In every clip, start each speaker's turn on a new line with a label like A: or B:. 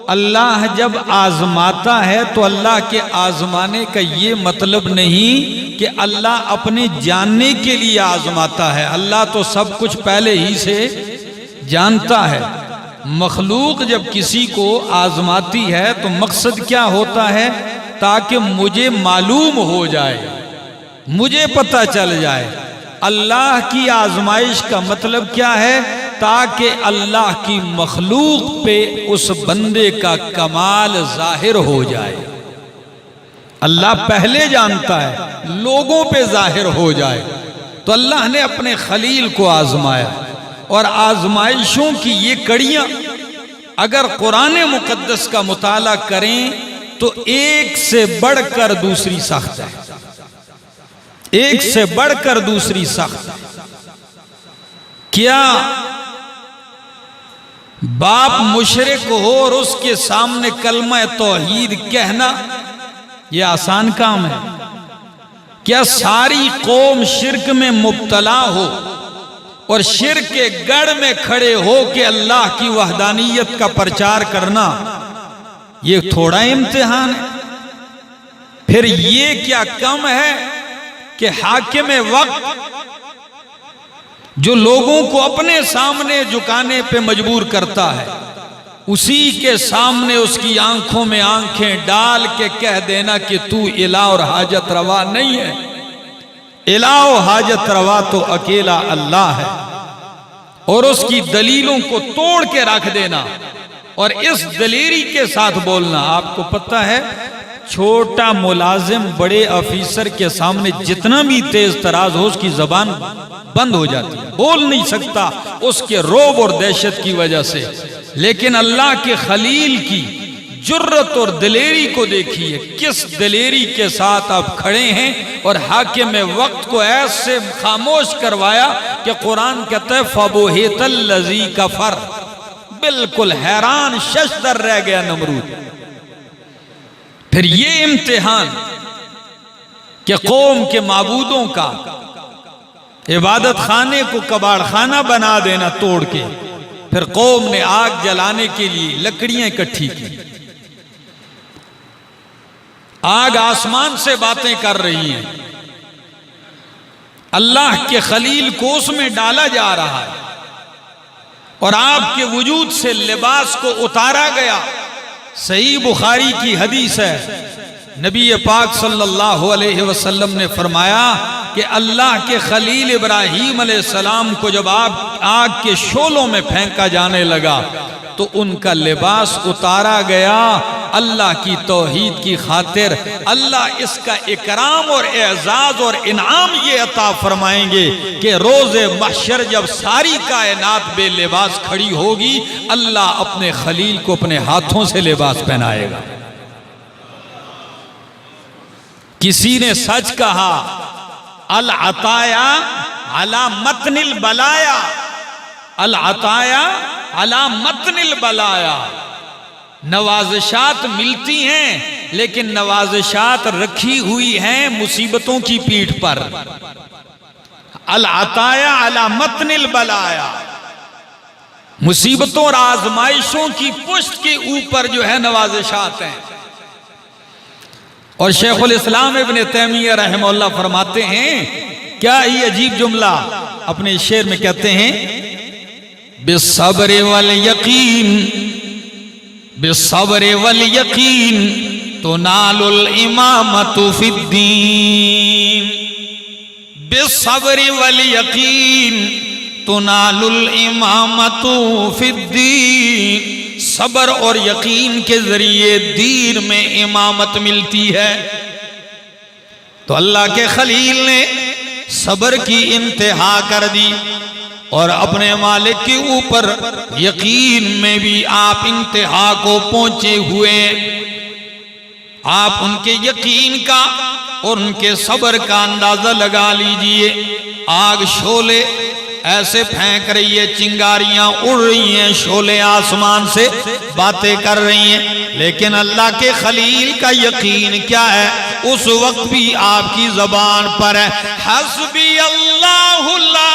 A: اللہ جب آزماتا ہے تو اللہ کے آزمانے کا یہ مطلب نہیں کہ اللہ اپنے جاننے کے لیے آزماتا ہے. اللہ تو سب کچھ پہلے ہی سے جانتا ہے. مخلوق جب کسی کو آزماتی ہے تو مقصد کیا ہوتا ہے؟ تاکہ مجھے معلوم ہو جائے، مجھے پتہ چل جائے. اللہ کی آزمائش کا مطلب کیا ہے؟ تاکہ اللہ کی مخلوق پہ اس بندے کا کمال ظاہر ہو جائے. اللہ پہلے جانتا ہے، لوگوں پہ ظاہر ہو جائے. تو اللہ نے اپنے خلیل کو آزمایا، اور آزمائشوں کی یہ کڑیاں اگر قرآن مقدس کا مطالعہ کریں تو ایک سے بڑھ کر دوسری سخت ہے، ایک سے بڑھ کر دوسری سخت. کیا باپ مشرک ہو اور اس کے سامنے کلمہ توحید کہنا یہ آسان کام ہے؟ کیا ساری قوم شرک میں مبتلا ہو اور شرک کے گڑھ میں کھڑے ہو کے اللہ کی وحدانیت کا پرچار کرنا یہ تھوڑا امتحان ہے؟ پھر یہ کیا کم ہے کہ حاکم وقت جو لوگوں کو اپنے سامنے جھکانے پہ مجبور کرتا ہے، اسی کے سامنے اس کی آنکھوں میں آنکھیں ڈال کے کہہ دینا کہ تو الہ اور حاجت روا نہیں ہے. الہ و حاجت روا تو اکیلا اللہ ہے. اور اس کی دلیلوں کو توڑ کے رکھ دینا اور اس دلیری کے ساتھ بولنا. آپ کو پتہ ہے چھوٹا ملازم بڑے افیسر کے سامنے جتنا بھی تیز تراز ہو اس کی زبان بند ہو جاتی ہے، بول نہیں سکتا اس کے رعب اور دہشت کی وجہ سے. لیکن اللہ کے خلیل کی جرت اور دلیری کو دیکھیے، کس دلیری کے ساتھ آپ کھڑے ہیں اور حاکم وقت کو ایسے خاموش کروایا کہ قرآن کہتا ہے فَبُہِتَ الَّذِي كَفَرَ. بالکل حیران ششدر رہ گیا نمرود. پھر یہ امتحان کہ قوم کے معبودوں کا عبادت خانے کو کباڑ خانہ بنا دینا توڑ کے. پھر قوم نے آگ جلانے کے لیے لکڑیاں اکٹھی کی. آگ آسمان سے باتیں کر رہی ہیں، اللہ کے خلیل کو اس میں ڈالا جا رہا ہے اور آپ کے وجود سے لباس کو اتارا گیا. صحیح بخاری کی حدیث ہے، نبی پاک صلی اللہ علیہ وسلم نے فرمایا کہ اللہ کے خلیل ابراہیم علیہ السلام کو جب آگ کے شعلوں میں پھینکا جانے لگا تو ان کا لباس اتارا گیا اللہ کی توحید کی خاطر. اللہ اس کا اکرام اور اعزاز اور انعام یہ عطا فرمائیں گے کہ روز محشر جب ساری کائنات بے لباس کھڑی ہوگی اللہ اپنے خلیل کو اپنے ہاتھوں سے لباس پہنائے گا. کسی نے سچ کہا العطایا علی متن البلایا، العطایا علی متن البلایا. نوازشات ملتی ہیں لیکن نوازشات رکھی ہوئی ہیں مصیبتوں کی پیٹھ پر. العطایا علی متن البلایا، مصیبتوں اور آزمائشوں کی پشت کے اوپر جو ہے نوازشات ہیں. اور شیخ الاسلام ابن تیمیہ رحمہ اللہ فرماتے ہیں، کیا ہی عجیب جملہ اپنے شعر میں کہتے ہیں، بالصبر والیقین، بالصبر والیقین تنال الامامت فی الدین. بالصبر والیقین تنال الامامت فی الدین. صبر اور یقین کے ذریعے دین میں امامت ملتی ہے. تو اللہ کے خلیل نے صبر کی انتہا کر دی اور اپنے مالک کے اوپر یقین میں بھی آپ انتہا کو پہنچے ہوئے. آپ ان کے یقین کا اور ان کے صبر کا اندازہ لگا لیجئے. آگ شعلے ایسے پھینک رہی ہے، چنگاریاں اڑ رہی ہیں، شعلے آسمان سے باتیں کر رہی ہیں، لیکن اللہ کے خلیل کا یقین کیا ہے؟ اس وقت بھی آپ کی زبان پر ہے حسبی اللہ لا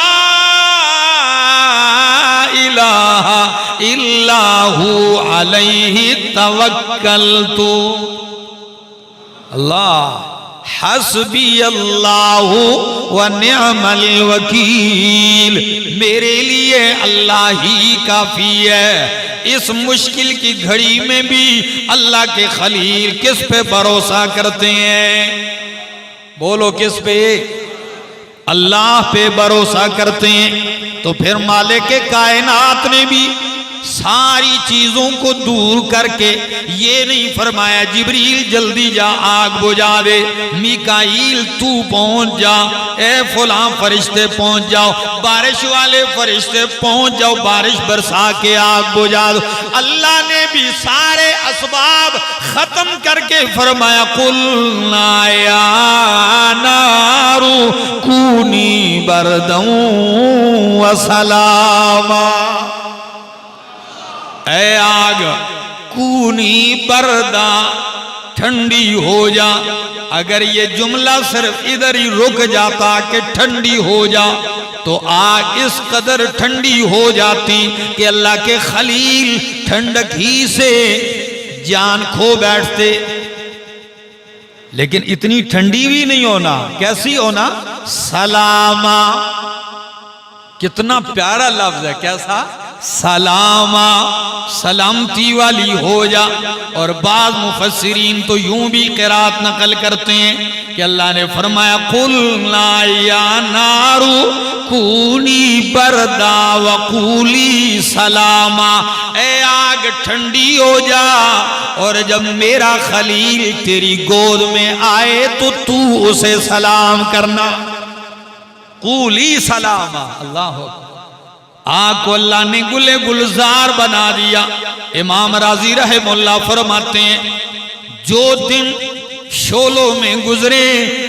A: الہ الا هو علیہ توکلت اللہ حسبی اللہ ونعم الوکیل میرے لیے اللہ ہی کافی ہے۔ اس مشکل کی گھڑی میں بھی اللہ کے خلیل کس پہ بھروسہ کرتے ہیں؟ بولو کس پہ؟ اللہ پہ بھروسہ کرتے ہیں۔ تو پھر مالک کائنات نے بھی ساری چیزوں کو دور کر کے یہ نہیں فرمایا جبریل جلدی جا آگ بجھا دے، میکائیل تو پہنچ جا، اے فلاں فرشتے پہنچ جاؤ، بارش والے فرشتے پہنچ جاؤ، بارش برسا کے آگ بجھا دو۔ اللہ نے بھی سارے اسباب ختم کر کے فرمایا قُلْنَا يَا نَارُ كُونِي بَرْدًا وَسَلَامًا، اے آگ کونی بردا ٹھنڈی ہو جا۔ اگر یہ جملہ صرف ادھر ہی رک جاتا کہ ٹھنڈی ہو جا تو آگ اس قدر ٹھنڈی ہو جاتی کہ اللہ کے خلیل ٹھنڈک ہی سے جان کھو بیٹھتے۔ لیکن اتنی ٹھنڈی بھی نہیں ہونا، کیسی ہونا؟ سلامہ، کتنا پیارا لفظ ہے، کیسا؟ سلامہ، سلامتی والی ہو جا۔ اور بعض مفسرین تو یوں بھی قرات نقل کرتے ہیں کہ اللہ نے فرمایا قُلْنَا يَا نَارُ كُونِي بَرْدًا وَقُولِي سَلَامًا، اے آگ ٹھنڈی ہو جا، اور جب میرا خلیل تیری گود میں آئے تو اسے سلام کرنا۔ قولی سلامہ، اللہ اکبر۔ آگ کو اللہ نے گلے گلزار بنا دیا۔ امام راضی رحمہ اللہ فرماتے ہیں جو دن شعلوں میں گزرے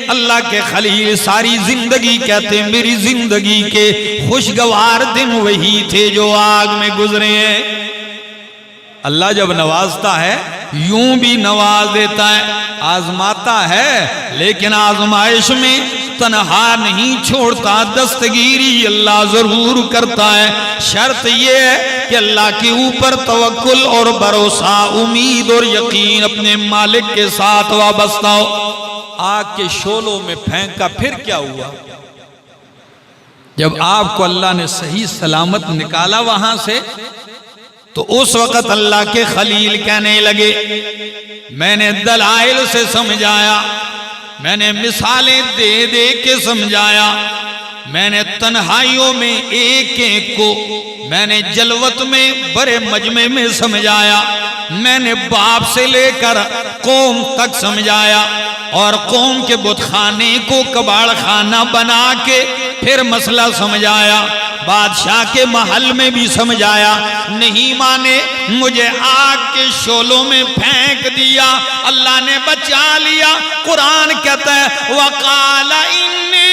A: اللہ کے خلیل ساری زندگی کہتے ہیں میری زندگی کے خوشگوار دن وہی تھے جو آگ میں گزرے ہیں۔ اللہ جب نوازتا ہے یوں بھی نواز دیتا ہے، آزماتا ہے، لیکن آزمائش میں تنہا نہیں چھوڑتا، دستگیری اللہ ضرور کرتا ہے۔ شرط یہ ہے کہ اللہ کے اوپر توکل اور بھروسہ، امید اور یقین اپنے مالک کے ساتھ وابستہ ہو۔ آگ کے شعلوں میں پھینکا، پھر کیا ہوا؟ جب آپ کو اللہ نے صحیح سلامت نکالا وہاں سے تو اس وقت اللہ کے خلیل کہنے لگے میں نے دلائل سے سمجھایا، میں نے مثالیں دے دے کے سمجھایا، میں نے تنہائیوں میں ایک ایک کو، میں نے جلوت میں بڑے مجمع میں سمجھایا، میں نے باپ سے لے کر قوم تک سمجھایا، اور قوم کے بت خانے کو کباڑ خانہ بنا کے پھر مسئلہ سمجھایا، بادشاہ کے محل میں بھی سمجھایا، نہیں مانے، مجھے آگ کے شعلوں میں پھینک دیا، اللہ نے بچا لیا۔ قرآن کہتا ہے وَقَالَ إِنِّي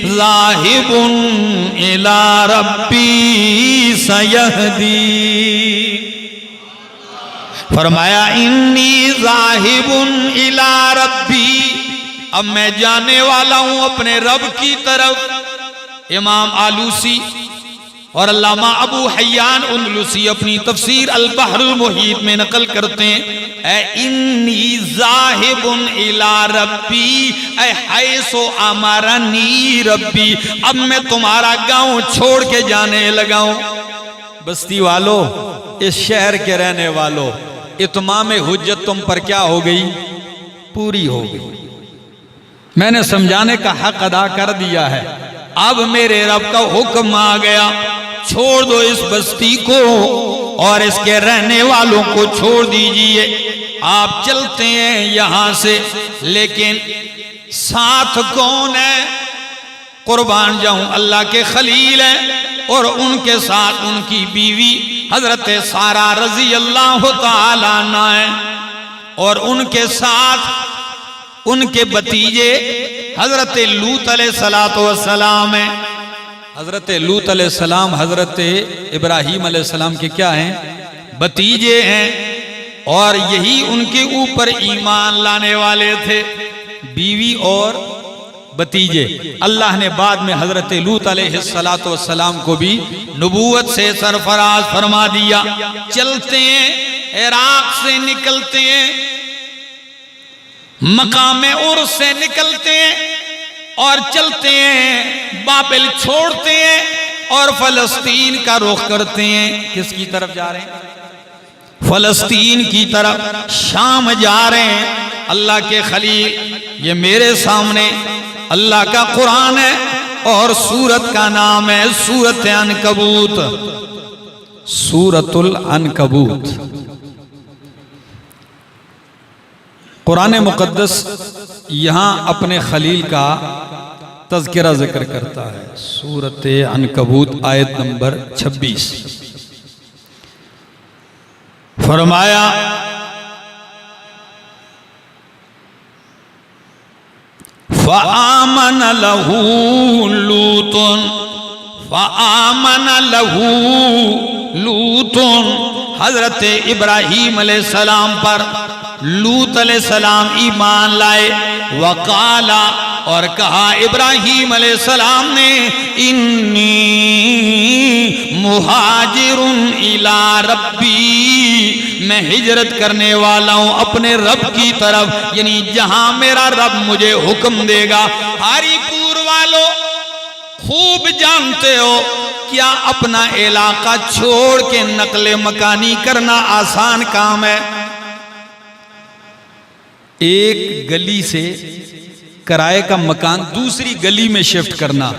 A: ذَاهِبٌ إِلَىٰ رَبِّي سَيَهْدِينِ، فرمایا انی ذاہب الی ربی، اب میں جانے والا ہوں اپنے رب کی طرف۔ امام آلوسی اور علامہ ابو حیان اندلسی اپنی تفسیر البحر المحیط میں نقل کرتے ہیں اے انی ذاہب الی ربی، اے حیث امرنی ربی، اب میں تمہارا گاؤں چھوڑ کے جانے لگا ہوں۔ بستی والو، اس شہر کے رہنے والو، اتمام حجت تم پر کیا ہو گئی؟ پوری ہو گئی۔ میں نے سمجھانے کا حق ادا کر دیا ہے، اب میرے رب کا حکم آ گیا، چھوڑ دو اس بستی کو اور اس کے رہنے والوں کو چھوڑ دیجئے، آپ چلتے ہیں یہاں سے۔ لیکن ساتھ کون ہے؟ قربان جاؤں، اللہ کے خلیل ہیں، اور ان کے ساتھ ان کی بیوی حضرت سارہ رضی اللہ تعالیٰ عنہ ہیں، اور ان کے ساتھ ان کے بتیجے حضرت لوط علیہ السلام ہیں۔ حضرت لوط علیہ السلام حضرت ابراہیم علیہ السلام کے کیا ہیں؟ بتیجے ہیں، اور یہی ان کے اوپر ایمان لانے والے تھے۔ بیوی اور بتیجے۔ اللہ نے بعد میں حضرت لوط علیہ السلام کو بھی نبوت سے سرفراز فرما دیا۔ چلتے ہیں، عراق سے نکلتے ہیں، مقام عرس سے نکلتے ہیں اور چلتے ہیں، بابل چھوڑتے ہیں اور فلسطین کا رخ کرتے ہیں۔ کس کی طرف جا رہے ہیں؟ فلسطین کی طرف، شام جا رہے ہیں۔ اللہ کے خلیل، یہ میرے سامنے اللہ کا قرآن ہے اور سورت کا نام ہے سورت عنکبوت، سورت العنکبوت۔ قرآن مقدس یہاں اپنے خلیل کا تذکرہ ذکر کرتا ہے۔ سورت عنکبوت آیت نمبر 26 فرمایا فآمن لہو لوط، فآمن لہو لوط، حضرت ابراہیم علیہ السلام پر لوط علیہ السلام ایمان لائے۔ وقالا، اور کہا ابراہیم علیہ السلام نے، انی مہاجر الی ربی، میں ہجرت کرنے والا ہوں اپنے رب کی طرف، یعنی جہاں میرا رب مجھے حکم دے گا۔ ہری پور والو خوب جانتے ہو کیا اپنا علاقہ چھوڑ کے نقل مکانی کرنا آسان کام ہے؟ ایک گلی سے کرائے کا مکان دوسری گلی میں شفٹ کرنا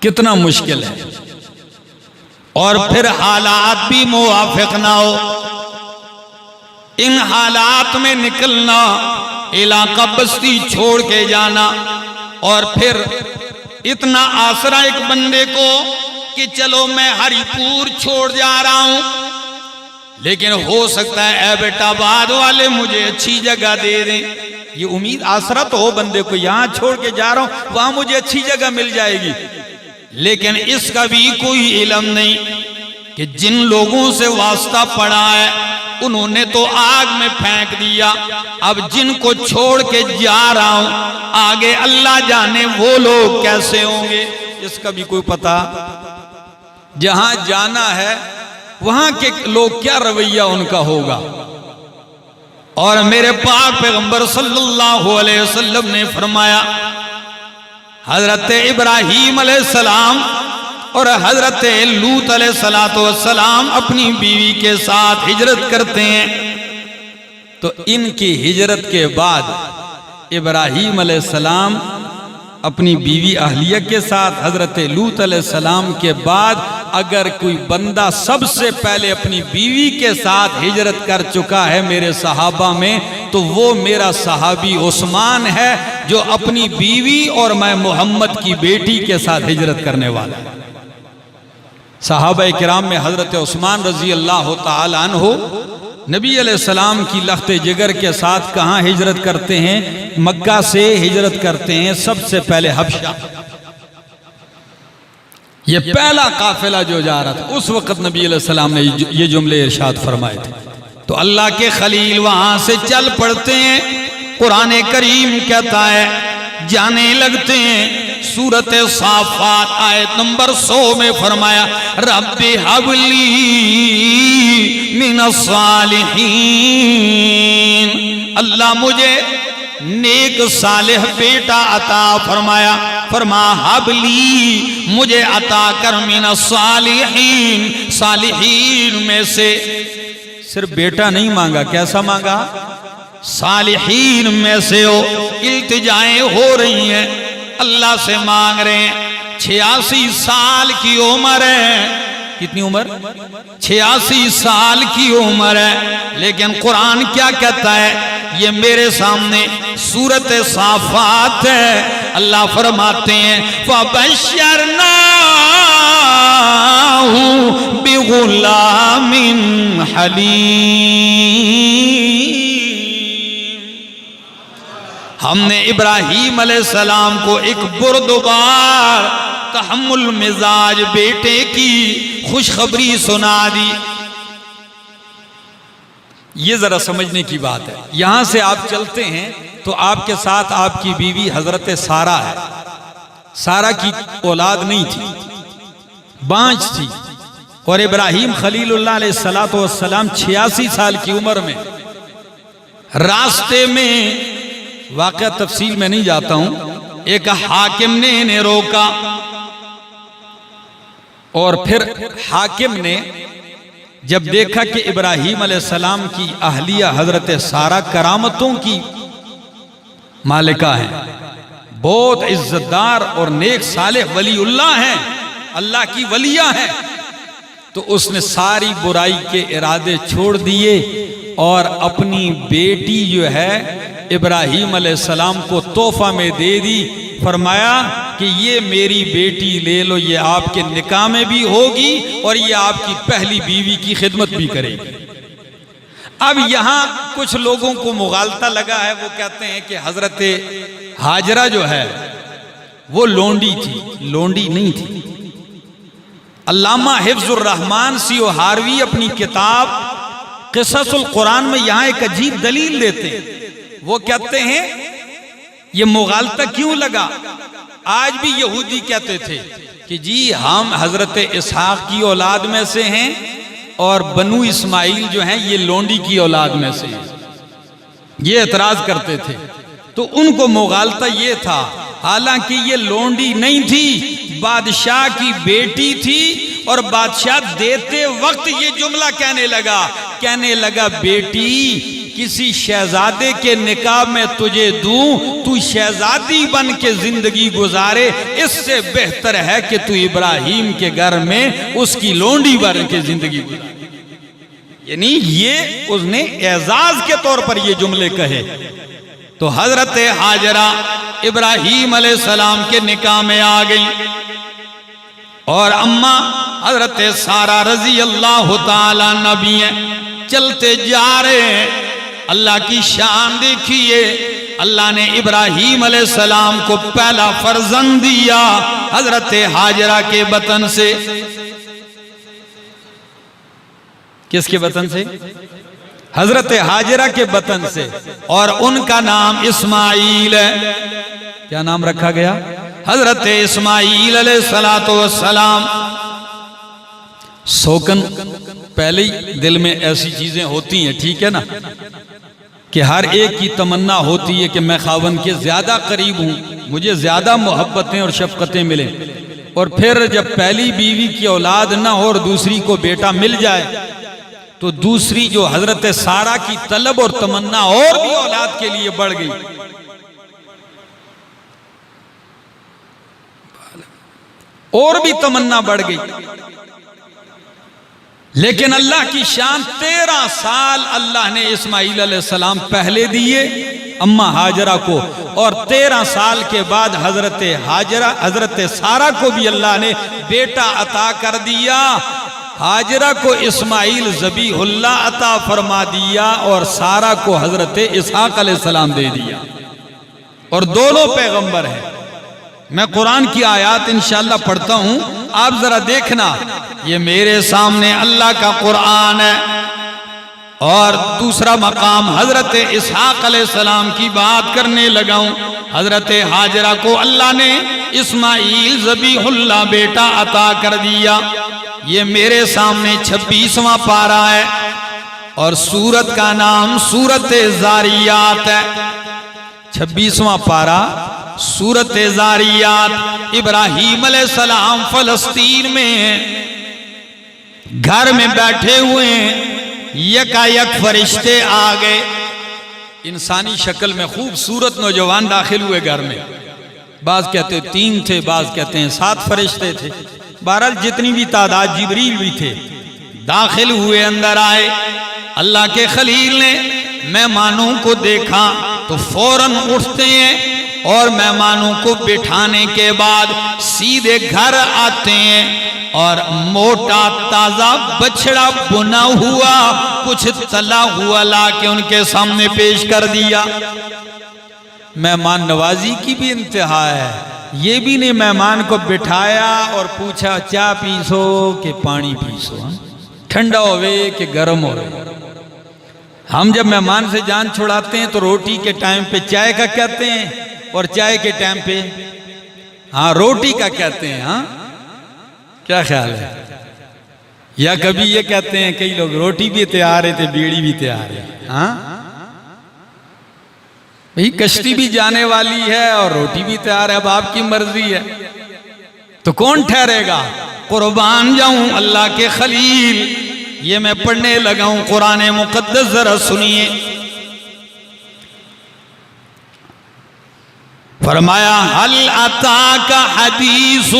A: کتنا مشکل ہے، اور پھر حالات بھی موافق نہ ہو، ان حالات میں نکلنا، علاقہ بستی چھوڑ کے جانا، اور پھر اتنا آسرا ایک بندے کو کہ چلو میں ہری پور چھوڑ جا رہا ہوں، لیکن ہو سکتا ہے ایبٹ آباد والے مجھے اچھی جگہ دے دیں۔ یہ امید آسرا تو ہو بندے کو، یہاں چھوڑ کے جا رہا ہوں وہاں مجھے اچھی جگہ مل جائے گی، لیکن اس کا بھی کوئی علم نہیں کہ جن لوگوں سے واسطہ پڑا ہے انہوں نے تو آگ میں پھینک دیا، اب جن کو چھوڑ کے جا رہا ہوں آگے اللہ جانے وہ لوگ کیسے ہوں گے، اس کا بھی کوئی پتہ۔ جہاں جانا ہے وہاں کے لوگ کیا رویہ ان کا ہوگا۔ اور میرے پاک پیغمبر صلی اللہ علیہ وسلم نے فرمایا، حضرت ابراہیم علیہ السلام اور حضرت لوط علیہ السلام اپنی بیوی کے ساتھ ہجرت کرتے ہیں، تو ان کی ہجرت کے بعد ابراہیم علیہ السلام اپنی بیوی اہلیہ کے ساتھ، حضرت لوط علیہ السلام کے بعد اگر کوئی بندہ سب سے پہلے اپنی بیوی کے ساتھ ہجرت کر چکا ہے میرے صحابہ میں، تو وہ میرا صحابی عثمان ہے جو اپنی بیوی اور میں محمد کی بیٹی کے ساتھ ہجرت کرنے والا ہے۔ صحابہ کرام میں حضرت عثمان رضی اللہ تعالی عنہ نبی علیہ السلام کی لخت جگر کے ساتھ کہاں ہجرت کرتے ہیں؟ مکہ سے ہجرت کرتے ہیں سب سے پہلے حبشہ۔ یہ پہلا قافلہ جو جا رہا تھا، اس وقت نبی علیہ السلام نے یہ جملے ارشاد فرمائے تھے، تو اللہ کے خلیل وہاں سے چل پڑتے ہیں۔ قرآن کریم کہتا ہے جانے لگتے ہیں، سورت صافات آیت نمبر 100 میں فرمایا، رب ہب لی من الصالحین، اللہ مجھے نیک صالح بیٹا عطا فرمایا، فرما ہب لی، مجھے عطا کر من الصالحین، صالحین میں سے۔ صرف بیٹا نہیں مانگا، کیسا مانگا؟ صالحین میں سے ہو۔ التجائیں ہو رہی ہیں، اللہ سے مانگ رہے ہیں۔ 86 سال کی عمر ہے، کتنی عمر؟ 86 سال کی عمر ہے، لیکن قرآن کیا کہتا ہے؟ یہ میرے سامنے سورت صافات ہے، اللہ فرماتے ہیں فَبَشَّرْنَاهُ بِغُلَامٍ حَلِيمٍ، ہم نے ابراہیم علیہ السلام کو ایک بردبار تحمل مزاج بیٹے کی خوشخبری سنا دی۔ یہ ذرا سمجھنے کی بات ہے. یہاں سے آپ چلتے ہیں تو آپ کے ساتھ آپ کی بیوی حضرت سارہ ہے. سارہ کی اولاد نہیں تھی، بانجھ تھی. اور ابراہیم خلیل اللہ علیہ السلام 86 سال کی عمر میں راستے میں، واقعہ تفصیل میں نہیں جاتا ہوں، ایک حاکم نے انہیں روکا، اور پھر حاکم نے جب دیکھا کہ ابراہیم علیہ السلام کی اہلیہ حضرت سارہ کرامتوں کی مالکہ ہیں، بہت عزتدار اور نیک صالح ولی اللہ ہیں، اللہ کی ولیہ ہیں، تو اس نے ساری برائی کے ارادے چھوڑ دیے اور اپنی بیٹی جو ہے ابراہیم علیہ السلام کو تحفہ میں دے دی. فرمایا کہ یہ میری بیٹی لے لو، یہ آپ کے نکاح میں بھی ہوگی اور یہ آپ کی پہلی بیوی کی خدمت بھی کرے گی. اب یہاں کچھ لوگوں کو مغالطہ لگا ہے، وہ کہتے ہیں کہ حضرت ہاجرہ جو ہے وہ لونڈی تھی. لونڈی نہیں تھی. علامہ حفظ الرحمان سیو ہاروی اپنی کتاب قصص القرآن میں یہاں ایک عجیب دلیل دیتے ہیں. وہ کہتے ہیں یہ مغالطہ کیوں لگا؟ آج بھی یہودی کہتے تھے کہ جی ہم حضرت اسحاق کی اولاد میں سے ہیں اور بنو اسماعیل جو ہیں یہ لونڈی کی اولاد میں سے ہیں. یہ اعتراض کرتے تھے. تو ان کو مغالطہ یہ تھا، حالانکہ یہ لونڈی نہیں تھی، بادشاہ کی بیٹی تھی. اور بادشاہ دیتے وقت یہ جملہ کہنے لگا بیٹی کسی شہزادے کے نکاح میں تجھے دوں، تو شہزادی بن کے زندگی گزارے، اس سے بہتر ہے کہ تو ابراہیم کے گھر میں اس کی لونڈی بن کے زندگی گزارے. یعنی یہ اس نے اعزاز کے طور پر یہ جملے کہے. تو حضرت ہاجرہ ابراہیم علیہ السلام کے نکاح میں آ گئی اور اماں حضرت سارہ رضی اللہ تعالی نبی ہیں. چلتے جا رہے ہیں، اللہ کی شان دیکھیے. اللہ نے ابراہیم علیہ السلام کو پہلا فرزند دیا حضرت ہاجرہ کے بطن سے. کس کے بطن سے؟ حضرت ہاجرہ کے بطن سے. اور ان کا نام اسماعیل ہے. کیا نام رکھا گیا؟ حضرت اسماعیل علیہ السلام. سوکن پہلے ہی دل میں ایسی چیزیں ہوتی ہیں، ٹھیک ہے نا، کہ ہر ایک کی تمنا ہوتی ہے کہ میں خاوند کے زیادہ قریب ہوں، مجھے زیادہ محبتیں اور شفقتیں ملیں. اور پھر جب پہلی بیوی کی اولاد نہ ہو اور دوسری کو بیٹا مل جائے تو دوسری جو حضرت سارہ کی طلب اور تمنا اور بھی اولاد کے لیے بڑھ گئی. اور بھی تمنا بڑھ گئی. لیکن اللہ کی شان 13 سال اللہ نے اسماعیل علیہ السلام پہلے دیے اماں ہاجرہ کو، اور 13 سال کے بعد حضرت سارہ کو بھی اللہ نے بیٹا عطا کر دیا. ہاجرہ کو اسماعیل ذبیح اللہ عطا فرما دیا اور سارہ کو حضرت اسحاق علیہ السلام دے دیا. اور دونوں پیغمبر ہیں. میں قرآن کی آیات انشاءاللہ پڑھتا ہوں، آپ ذرا دیکھنا. یہ میرے سامنے اللہ کا قرآن ہے. اور دوسرا مقام حضرت اسحاق علیہ السلام کی بات کرنے لگا ہوں. حضرت ہاجرہ کو اللہ نے اسماعیل ذبیح اللہ بیٹا عطا کر دیا. یہ میرے سامنے 26واں پارہ ہے اور سورت کا نام سورت زاریات ہے. 26واں پارہ سورت زاریات. ابراہیم علیہ السلام فلسطین میں ہیں، گھر میں بیٹھے ہوئے ہیں. یکا یک فرشتے آ گئے. انسانی شکل میں خوبصورت نوجوان داخل ہوئے گھر میں. بعض کہتے 3 تھے، بعض کہتے ہیں 7 فرشتے تھے. بہرحال جتنی بھی تعداد، جبریل بھی تھے. داخل ہوئے، اندر آئے. اللہ کے خلیل نے مہمانوں کو دیکھا تو فوراً اٹھتے ہیں اور مہمانوں کو بٹھانے کے بعد سیدھے گھر آتے ہیں اور موٹا تازہ بچڑا بنا ہوا کچھ تلا ہوا لا کے ان کے سامنے پیش کر دیا. مہمان نوازی کی بھی انتہا ہے. یہ بھی نہیں مہمان کو بٹھایا اور پوچھا چائے پیسو کہ پانی پیسو، ٹھنڈا ہوئے کہ گرم ہوئے. ہم جب مہمان سے جان چھڑاتے ہیں تو روٹی کے ٹائم پہ چائے کا کہتے ہیں اور چائے کے ٹائم پہ ہاں روٹی کا کہتے ہیں. ہاں کیا خیال ہے؟ یا کبھی یہ کہتے ہیں کئی لوگ روٹی بھی تیار ہے تو بیڑی بھی تیار ہے. ہاں بھئی کشتی بھی جانے والی ہے اور روٹی بھی تیار ہے، اب آپ کی مرضی ہے. تو کون ٹھہرے گا؟ قربان جاؤں اللہ کے خلیل. یہ میں پڑھنے لگا ہوں قرآن مقدس، ذرا سنیے. فرمایا حل اتاک حدیث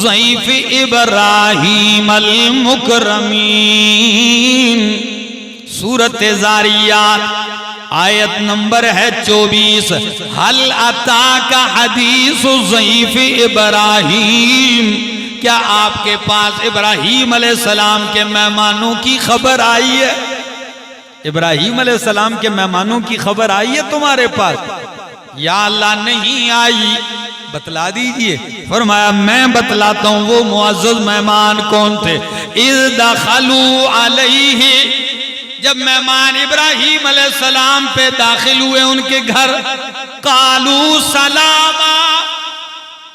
A: ضیف ابراہیم المکرمین، سورۃ زاریات آیت نمبر ہے 24. حل اتاک حدیث ضیف ابراہیم، کیا آپ کے پاس ابراہیم علیہ السلام کے مہمانوں کی خبر آئی ہے؟ ابراہیم علیہ السلام کے مہمانوں کی خبر آئی ہے تمہارے پاس؟ یا اللہ نہیں آئی، بتلا دیجئے. فرمایا میں بتلاتا ہوں وہ معزز مہمان کون تھے. اذ دخلوا علیہ، جب مہمان ابراہیم علیہ السلام پہ داخل ہوئے ان کے گھر، قالوا سلاما،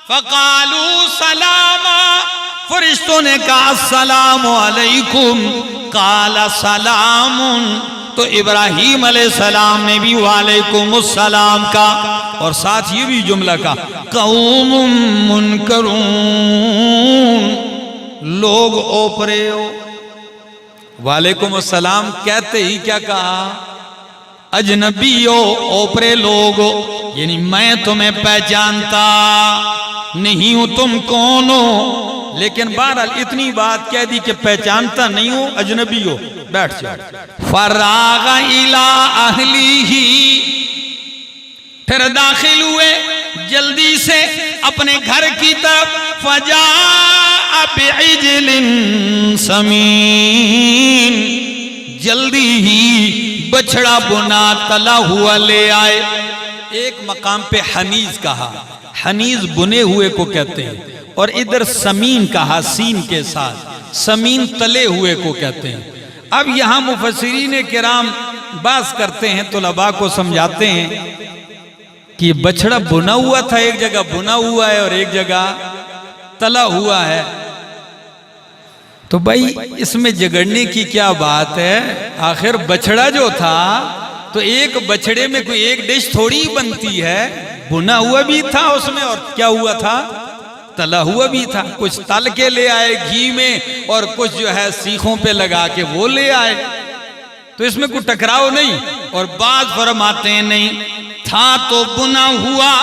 A: فقالوا سلاما، فرشتوں نے کہا السلام علیکم، قال سلام، تو ابراہیم علیہ السلام نے بھی وعلیکم السلام کا، اور ساتھ یہ بھی جملہ کا قوم منکرون، لوگ اوپرے ہو. وعلیکم السلام کہتے ہی کیا کہا؟ اجنبی ہو، اوپرے لوگ ہو، یعنی میں تمہیں پہچانتا نہیں ہوں تم کون ہو. لیکن بہرحال اتنی بات کہہ دی کہ پہچانتا نہیں ہو، اجنبی ہو، بیٹھ جاؤ. فراغ الی اہلہ، پھر داخل ہوئے جلدی سے اپنے گھر کی طرف. فجاء بعجل سمین، جلدی ہی بچڑا بنا تلا ہوا لے آئے. ایک مقام پہ حنیز کہا، حنیز بنے ہوئے کو کہتے ہیں، اور ادھر سمین کہا سین کے ساتھ، سمین تلے ہوئے کو کہتے ہیں. اب یہاں مفسرین کرام بات کرتے ہیں، طلباء کو سمجھاتے ہیں کہ بچڑا بنا ہوا تھا، ایک جگہ بنا ہوا ہے اور ایک جگہ تلا ہوا ہے. تو بھائی اس میں جگڑنے کی کیا بات ہے؟ آخر بچڑا جو تھا تو ایک بچڑے میں کوئی ایک ڈش تھوڑی بنتی ہے، بنا ہوا بھی تھا اس میں اور کیا ہوا تھا؟ تلا ہوا بھی تھا. کچھ تل کے لے آئے گھی میں اور کچھ جو ہے سیخوں پہ لگا کے وہ لے آئے، تو اس میں کوئی ٹکراؤ نہیں. اور بعض فرماتے ہیں نہیں تھا تو بنا ہوا،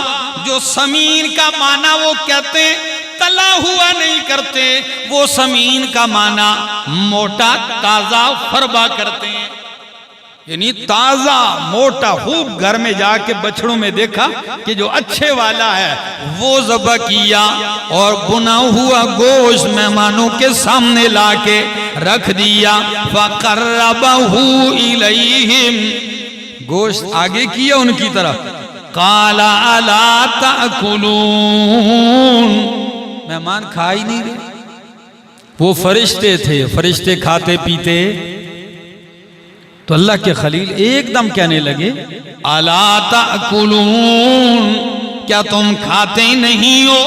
A: جو سمین کا معنی وہ کہتے ہیں، تلا ہوا نہیں کرتے، وہ سمین کا معنی موٹا تازہ فربا کرتے ہیں، یعنی تازہ موٹا. خوب گھر میں جا کے بچڑوں میں دیکھا کہ جو اچھے والا ہے وہ ذبح کیا اور بنا ہوا گوشت مہمانوں کے سامنے لا کے رکھ دیا. فَقَرَّبَهُ إِلَيْهِمْ، گوشت آگے کیا ان کی طرف. قَالَ أَلَا تَأْكُلُونَ، مہمان کھا ہی نہیں رہے، وہ فرشتے تھے، فرشتے کھاتے پیتے. تو اللہ کے خلیل ایک دم کہنے لگے الا تأکلون، کیا تم کھاتے نہیں ہو؟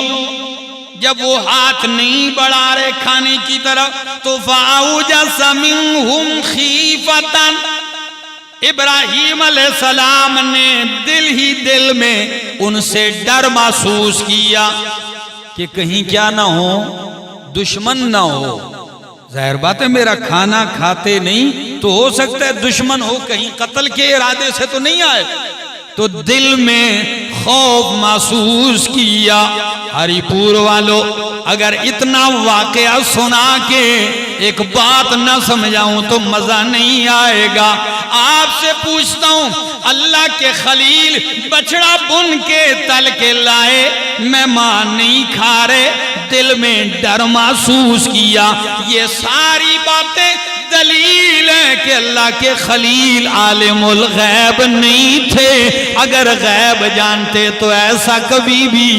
A: جب وہ ہاتھ نہیں بڑھا رہے کھانے کی طرف تو فَأَوْجَسَ مِنْهُمْ خِیفَةً، ابراہیم علیہ السلام نے دل ہی دل میں ان سے ڈر محسوس کیا کہ کہیں کیا نہ ہو، دشمن نہ ہو. ظاہر بات ہے میرا کھانا کھاتے نہیں تو ہو سکتا ہے دشمن ہو، کہیں قتل کے ارادے سے تو نہیں آئے. تو دل میں خوف محسوس کیا. ہری پور والو اگر اتنا واقعہ سنا کے ایک بات نہ سمجھاؤں تو مزہ نہیں آئے گا. آپ سے پوچھتا ہوں، اللہ کے خلیل بچڑا بن کے تل کے لائے، مہمان نہیں کھا رہے، دل میں ڈر محسوس کیا. یہ ساری باتیں دلیل ہے کہ اللہ کے خلیل عالم الغیب نہیں تھے. اگر غیب جانتے تو ایسا کبھی بھی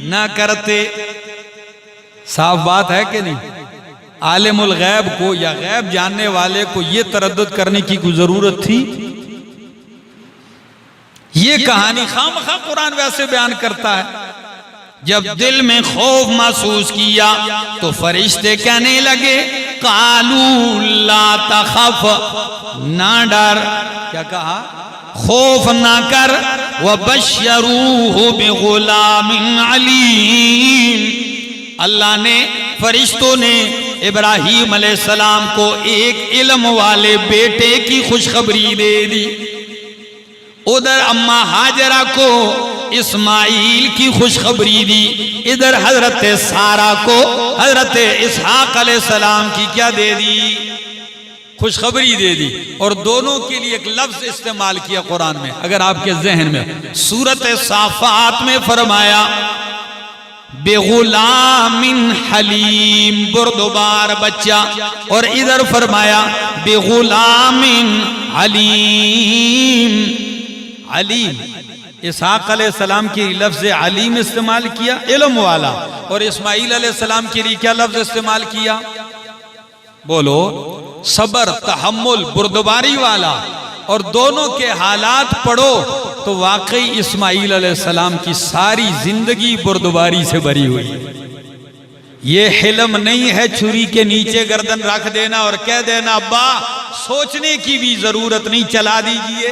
A: نہ کرتے. صاف بات ہے کہ نہیں؟ عالم الغیب کو یا غیب جاننے والے کو یہ تردد کرنے کی کوئی ضرورت تھی؟ یہ کہانی خامخواہ قرآن ویسے بیان کرتا ہے. جب دل میں خوف محسوس کیا تو فرشتے کہنے لگے قالوا لا تخف، نہ ڈر. کیا کہا؟ خوف نہ کر. وبشروہ بغلام علیم، اللہ نے فرشتوں نے ابراہیم علیہ السلام کو ایک علم والے بیٹے کی خوشخبری دے دی. ادھر اماں ہاجرہ کو اسماعیل کی خوشخبری دی، ادھر حضرت سارہ کو حضرت اسحاق علیہ السلام کی کیا دے دی؟ خوشخبری دے دی. اور دونوں کے لیے ایک لفظ استعمال کیا قرآن میں، اگر آپ کے ذہن میں سورۃ صافات میں فرمایا بغلام حلیم، بردبار بچہ، اور ادھر فرمایا بغلام علیم. علیم، اسحاق علیہ السلام کی لفظ علیم استعمال کیا، علم والا، اور اسماعیل علیہ السلام کے لیے کیا لفظ استعمال کیا؟ بولو، صبر، تحمل، بردباری والا. اور دونوں کے حالات پڑھو تو واقعی اسماعیل علیہ السلام کی ساری زندگی بردباری سے بری ہوئی. یہ حلم نہیں ہے چھری کے نیچے گردن رکھ دینا اور کہہ دینا ابا سوچنے کی بھی ضرورت نہیں، چلا دیجئے.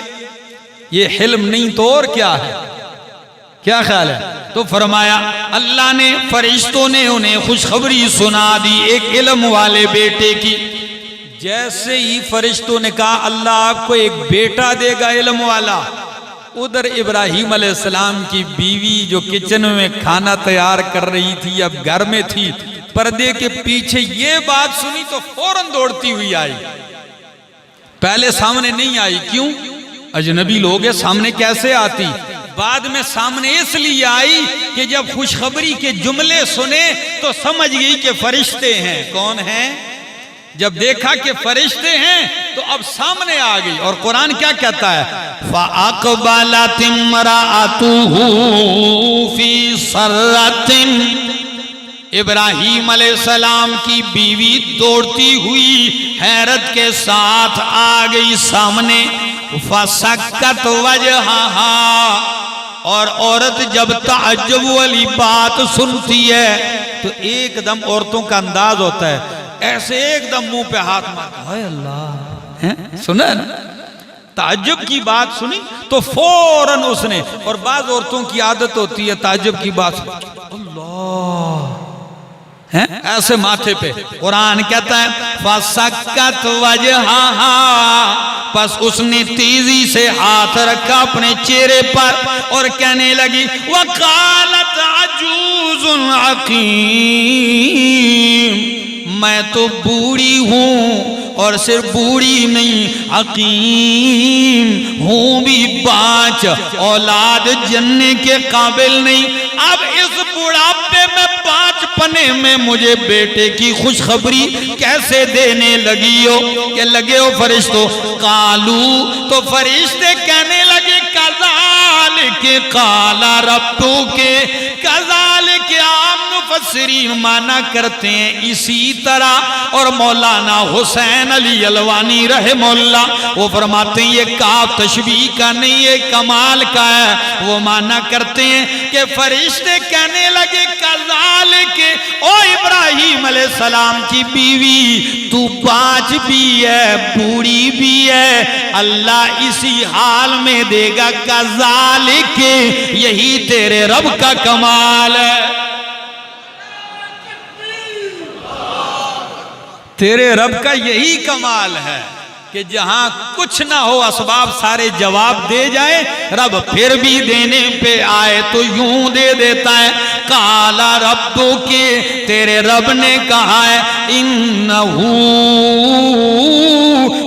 A: یہ حلم نہیں تو اور کیا ہے؟ کیا خیال ہے؟ تو فرمایا اللہ نے، فرشتوں نے انہیں خوشخبری سنا دی ایک علم والے بیٹے کی. جیسے ہی فرشتوں نے کہا اللہ آپ کو ایک بیٹا دے گا علم والا، ادھر ابراہیم علیہ السلام کی بیوی جو کچن میں کھانا تیار کر رہی تھی، اب گھر میں تھی، پردے کے پیچھے یہ بات سنی تو فوراً دوڑتی ہوئی آئی. پہلے سامنے نہیں آئی، کیوں؟ اجنبی لوگ ہیں، سامنے کیسے آتی؟ بعد میں سامنے اس لیے آئی کہ جب خوشخبری کے جملے سنے تو سمجھ گئی کہ فرشتے ہیں. کون ہیں؟ جب دیکھا کہ فرشتے ہیں تو اب سامنے آ گئی. اور قرآن کیا کہتا ہے؟ فَأَقْبَلَتِ امْرَأَتُهُ فِي صَرَّةٍ، ابراہیم علیہ السلام کی بیوی دوڑتی ہوئی حیرت کے ساتھ آ گئی سامنے. فَسَكَّتْ وَجْهَهَا، اور عورت جب تعجب والی بات سنتی ہے تو ایک دم عورتوں کا انداز ہوتا ہے ایسے ایک دم منہ پہ ہاتھ مارتا، ہائے اللہ، سنا نا؟ تعجب کی بات سنی تو فوراً اس نے، اور بعض عورتوں کی عادت ہوتی ہے تعجب کی بات اللہ ایسے ماتھے پہ. قرآن کہتا ہے فَسَكَّتْ وَجْهَهَا، پس اس نے تیزی سے ہاتھ رکھا اپنے چہرے پر اور کہنے لگی وَقَالَتْ عَجُوزٌ عَقِيمٌ، میں تو بوڑھی ہوں، اور صرف بوڑھی نہیں عقیم ہوں بھی، پانچ اولاد جننے کے قابل نہیں. اب اس بڑھاپے میں پانچ پنے میں مجھے بیٹے کی خوشخبری کیسے دینے لگی ہو؟ کہ لگے ہو فرشتوں. قالو، تو فرشتے کہنے لگے کذالک قال ربک، کذالک عام مفسرین معنی کرتے ہیں اسی طرح. اور مولانا حسین علی الوانی رحمہ اللہ وہ فرماتے ہیں یہ کاف تشبیہ کا نہیں، یہ کمال کا ہے. وہ معنی کرتے ہیں کہ فرشتے کہنے لگے کذالک، او ابراہیم علیہ السلام کی بیوی تو پانچ بھی ہے، بوڑھی بھی ہے، اللہ اسی حال میں دے گا. کذالک، یہی تیرے رب کا کمال ہے. تیرے رب کا یہی کمال ہے کہ جہاں کچھ نہ ہو اسباب سارے جواب دے جائے، رب پھر بھی دینے پہ آئے تو یوں دے دیتا ہے. قالا ربک، تیرے رب نے کہا ہے انہو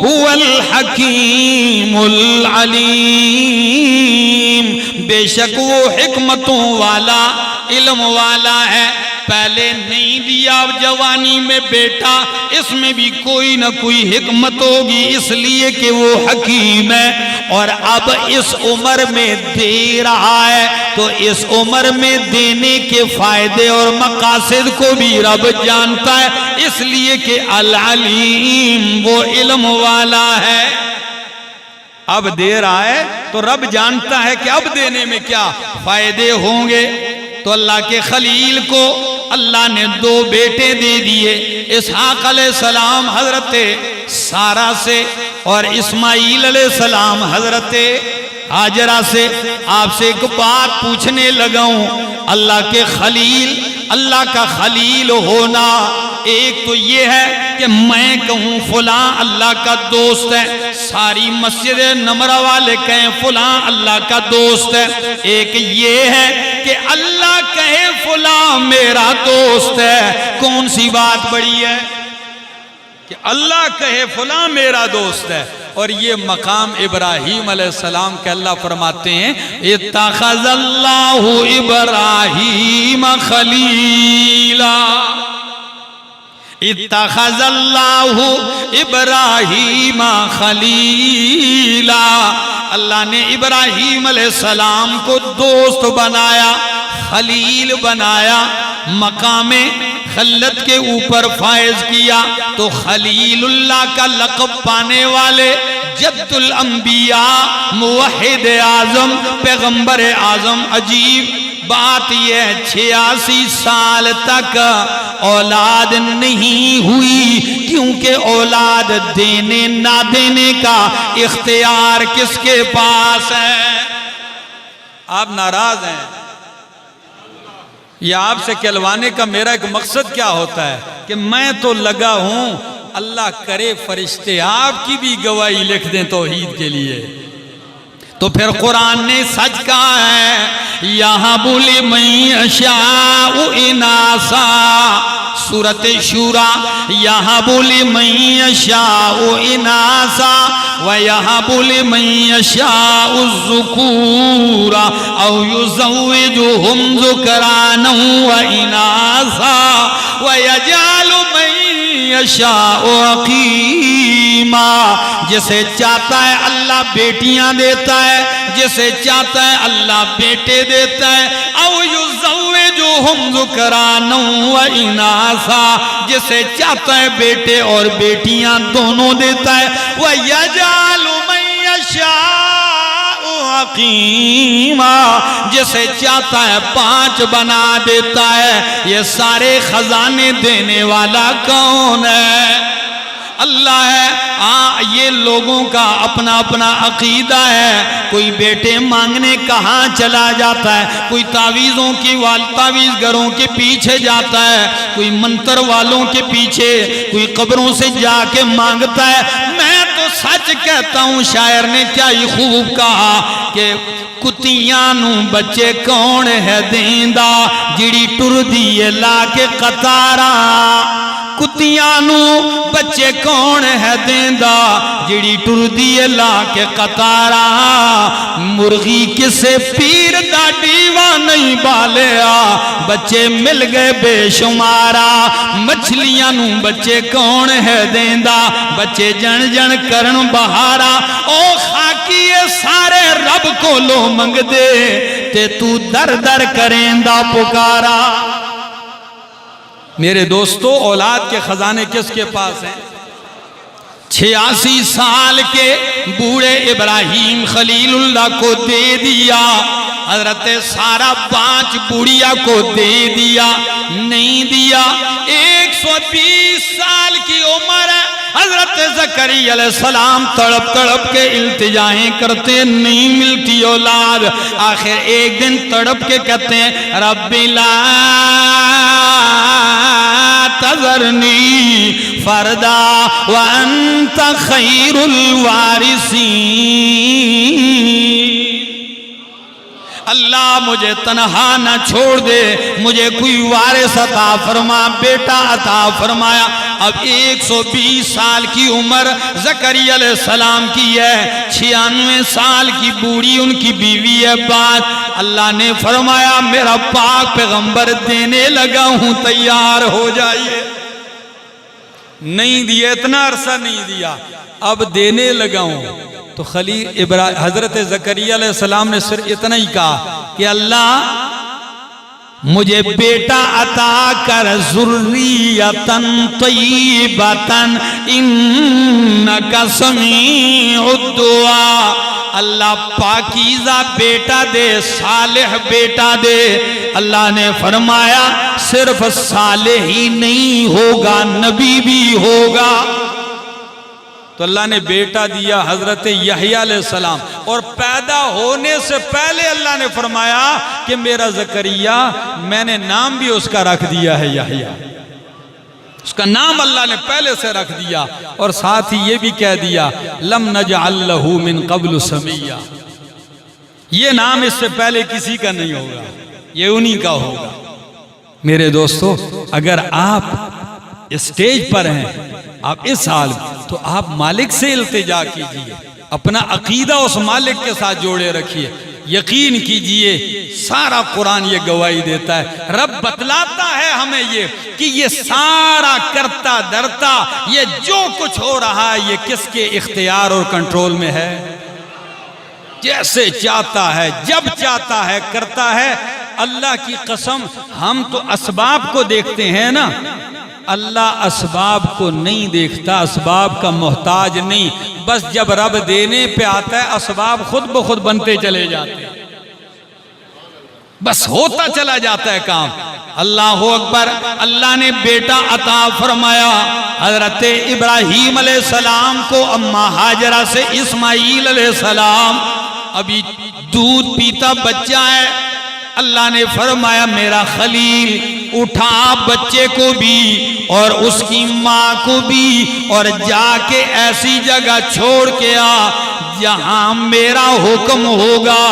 A: هو الحکیم العلیم، بے شک وہ حکمتوں والا علم والا ہے. پہلے نہیں دیا اب جوانی میں بیٹا، اس میں بھی کوئی نہ کوئی حکمت ہوگی اس لیے کہ وہ حکیم ہے. اور اب اس عمر میں دے رہا ہے تو اس عمر میں دینے کے فائدے اور مقاصد کو بھی رب جانتا ہے، اس لیے کہ العلیم وہ علم والا ہے۔ اب دے رہا ہے تو رب جانتا ہے کہ اب دینے میں کیا فائدے ہوں گے۔ تو اللہ کے خلیل کو اللہ نے 2 بیٹے دے دیے، اسحاق علیہ السلام حضرت سارہ سے اور اسماعیل علیہ السلام حضرت ہاجرہ سے۔ آپ سے ایک بات پوچھنے لگا ہوں، اللہ کے خلیل، اللہ کا خلیل ہونا ایک تو یہ ہے کہ میں کہوں فلاں اللہ کا دوست ہے، ساری مسجد نمرہ والے کہیں فلاں اللہ کا دوست ہے، ایک یہ ہے کہ اللہ کہے فلاں میرا دوست ہے۔ کون سی بات بڑی ہے کہ اللہ کہے فلاں میرا دوست ہے؟ اور یہ مقام ابراہیم علیہ السلام کے اللہ فرماتے ہیں اتخذ اللہ ابراہیم خلیلا، اتخذ اللہ ابراہیم خلیلا، اللہ نے ابراہیم علیہ السلام کو دوست بنایا، خلیل بنایا، مقام خلت کے اوپر فائز کیا۔ تو خلیل اللہ کا لقب پانے والے جد الانبیاء، موحد اعظم، پیغمبر اعظم، عجیب بات یہ 86 سال تک اولاد نہیں ہوئی، کیونکہ اولاد دینے نہ دینے کا اختیار کس کے پاس ہے؟ آپ ناراض ہیں یا آپ سے کہلوانے کا میرا ایک مقصد کیا ہوتا ہے کہ میں تو لگا ہوں، اللہ کرے فرشتے آپ کی بھی گواہی لکھ دیں توحید کے لیے۔ تو پھر قرآن نے سچ کہا ہے یَهَبُ لِمَن یَشَاءُ إِنَاثًا، سورۃ شورى، یَهَبُ لِمَن یَشَاءُ إِنَاثًا وَيَهَبُ لِمَن یَشَاءُ الذُّكُورَ أَوْ يُزَوِّجُهُمْ ذُكْرَانًا وَإِنَاثًا وَيَجْعَلُ مَن یشاء عقیما، جسے چاہتا ہے اللہ بیٹیاں دیتا ہے، جسے چاہتا ہے اللہ بیٹے دیتا ہے، او یزوجہم ذکرانا و اناثا، جسے چاہتا ہے بیٹے اور بیٹیاں دونوں دیتا ہے، وَيَجْعَلُ مَن یشاء عقیما، جسے چاہتا ہے 5 بنا دیتا ہے۔ یہ سارے خزانے دینے والا کون ہے؟ اللہ ہے۔ یہ لوگوں کا اپنا اپنا عقیدہ ہے، کوئی بیٹے مانگنے کہاں چلا جاتا ہے، کوئی تعویذوں کی تعویذ گروں کے پیچھے جاتا ہے، کوئی منتر والوں کے پیچھے، کوئی قبروں سے جا کے مانگتا ہے۔ میں تو سچ کہتا ہوں، شاعر نے کیا ہی خوب کہا کہ کتیاں نو بچے کون ہے دیندا، جڑی ٹر دیے لا کے قطاراں، کتیاں نو بچے کون ہے دیندا، جڑی ٹر دیے لا کے قطاراں، مرغی کسے پیر دا ڈیوا نہیں بالیا، بچے مل گئے بے شمارا، مچھلیاں نو بچے کون ہے دیندا، بچے جن جن کرن بہارا، او خاکیے سارے رب کو لو منگ دے تے تو در در کریں دا پکارا۔ میرے دوستو، اولاد کے خزانے کس کے پاس ہیں؟ 86 سال کے بوڑھے ابراہیم خلیل اللہ کو دے دیا، حضرت سارہ 5 بوڑھیا کو دے دیا، نہیں دیا۔ 120 سال کی عمر ہے، حضرت زکریا علیہ السلام تڑپ تڑپ کے التجائیں کرتے، نہیں ملتی اولاد۔ آخر ایک دن تڑپ کے کہتے ہیں رب لا تذرنی فردا وانت خیر الوارثین، اللہ مجھے تنہا نہ چھوڑ دے، مجھے کوئی وارث عطا فرما، بیٹا عطا فرمایا۔ اب 120 سال کی عمر زکریا علیہ السلام کی ہے، 96 سال کی بوڑھی ان کی بیوی ہے بات۔ اللہ نے فرمایا میرا پاک پیغمبر دینے لگا ہوں، تیار ہو جائیے۔ نہیں دیا، اتنا عرصہ نہیں دیا، اب دینے لگا ہوں۔ تو خلیل حضرت زکریا علیہ السلام نے صرف اتنا ہی کہا کہ اللہ مجھے بیٹا عطا کر ذریتن طیبتن انکا سمیع الدعا، اللہ پاکیزہ بیٹا دے، صالح بیٹا دے۔ اللہ نے فرمایا صرف صالح ہی نہیں ہوگا، نبی بھی ہوگا۔ تو اللہ نے بیٹا دیا حضرت یحییٰ علیہ السلام، اور پیدا ہونے سے پہلے اللہ نے فرمایا کہ میرا زکریا میں نے نام بھی اس کا رکھ دیا ہے یحییٰ، اس کا نام اللہ نے پہلے سے رکھ دیا، اور ساتھ ہی یہ بھی کہہ دیا لم نجعل لہ من قبل سمیہ، یہ نام اس سے پہلے کسی کا نہیں ہوگا، یہ انہی کا ہوگا۔ میرے دوستو، اگر آپ اسٹیج پر ہیں، آپ اس حال تو آپ مالک سے التجا کیجئے، اپنا عقیدہ اس مالک کے ساتھ جوڑے رکھیے، یقین کیجئے سارا قرآن یہ گواہی دیتا ہے، رب بتلاتا ہے ہمیں کہ یہ سارا کرتا درتا، یہ جو کچھ ہو رہا ہے یہ کس کے اختیار اور کنٹرول میں ہے، جیسے چاہتا ہے، جب چاہتا ہے کرتا ہے۔ اللہ کی قسم، ہم تو اسباب کو دیکھتے ہیں نا، اللہ اسباب کو نہیں دیکھتا، اسباب کا محتاج نہیں، بس جب رب دینے پہ آتا ہے اسباب خود بخود بنتے چلے جاتے ہیں، بس ہوتا چلا جاتا ہے کام۔ اللہ اکبر، اللہ نے بیٹا عطا فرمایا حضرت ابراہیم علیہ السلام کو، اماں ہاجرہ سے اسماعیل علیہ السلام، ابھی دودھ پیتا بچہ ہے، اللہ نے فرمایا میرا خلیل اٹھا بچے کو بھی اور اس کی ماں کو بھی اور جا کے ایسی جگہ چھوڑ کے آ جہاں میرا حکم ہوگا،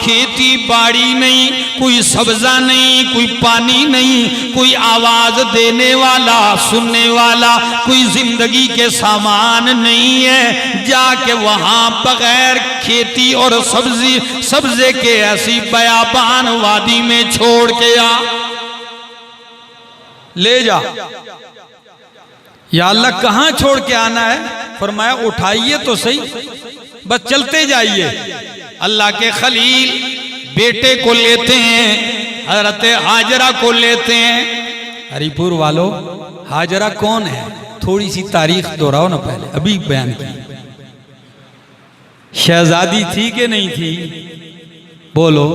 A: کھیتی باڑی نہیں، کوئی سبزہ نہیں، کوئی پانی نہیں، کوئی آواز دینے والا سننے والا، کوئی زندگی کے سامان نہیں ہے، جا کے وہاں بغیر کھیتی اور سبزے کے ایسی بیابان وادی میں چھوڑ کے آ، لے جا۔ یا اللہ کہاں چھوڑ کے آنا ہے؟ فرمایا اٹھائیے تو صحیح، بس چلتے جائیے۔ اللہ کے خلیل بیٹے کو لیتے ہیں، حضرت ہاجرہ کو لیتے ہیں۔ ہری پور والو، ہاجرہ کون ہے؟ تھوڑی سی تاریخ دہراؤ نا، پہلے ابھی بیان کی۔ شہزادی تھی کہ نہیں تھی؟ بولو،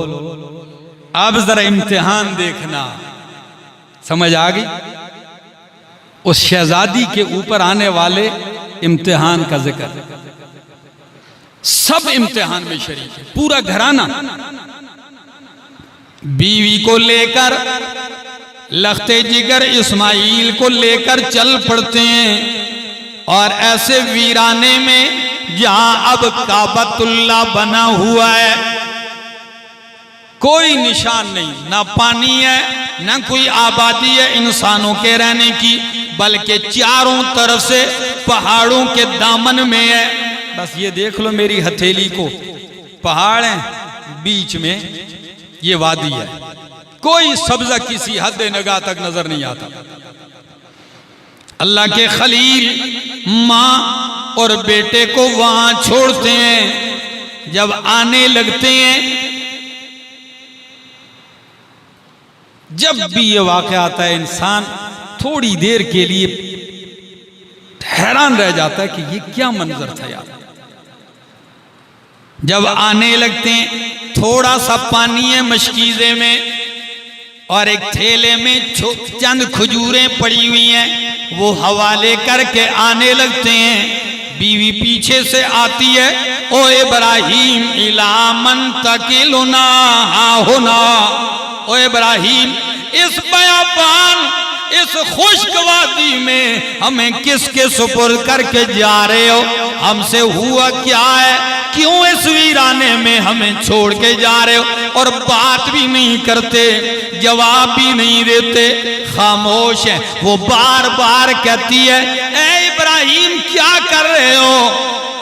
A: اب ذرا امتحان دیکھنا، سمجھ آ گئی؟ اس شہزادی کے اوپر آنے والے امتحان کا ذکر، سب امتحان میں شریک ہے، پورا گھرانہ۔ بیوی کو لے کر لختے جگر اسماعیل کو لے کر چل پڑتے ہیں، اور ایسے ویرانے میں جہاں اب کعبۃ اللہ بنا ہوا ہے، کوئی نشان نہیں، نہ پانی ہے نہ کوئی آبادی ہے انسانوں کے رہنے کی، بلکہ چاروں طرف سے پہاڑوں کے دامن میں ہے۔ بس یہ دیکھ لو میری ہتھیلی کو، پہاڑ ہیں بیچ میں، یہ وادی ہے، کوئی سبزہ کسی حد نگاہ تک نظر نہیں آتا۔ اللہ کے خلیل ماں اور بیٹے کو وہاں چھوڑتے ہیں، جب آنے لگتے ہیں، جب بھی یہ واقعہ آتا ہے انسان تھوڑی دیر کے لیے حیران رہ جاتا ہے کہ یہ کیا منظر تھا یار۔ جب آنے لگتے ہیں، تھوڑا سا پانی ہے مشکیزے میں، اور ایک تھیلے میں چند کھجوریں پڑی ہوئی ہیں، وہ حوالے کر کے آنے لگتے ہیں۔ بیوی پیچھے سے آتی ہے، او ابراہیم الا من تکلنا ہاہنا، او ابراہیم اس بیابان، اس خشک وادی میں ہمیں کس کے سپرد کر کے جا رہے ہو؟ ہم سے ہوا کیا ہے؟ کیوں اس ویرانے میں ہمیں چھوڑ کے جا رہے ہو؟ اور بات بھی نہیں کرتے، جواب بھی نہیں دیتے، خاموش ہیں۔ وہ بار بار کہتی ہے، اے ابراہیم کیا کر رہے ہو؟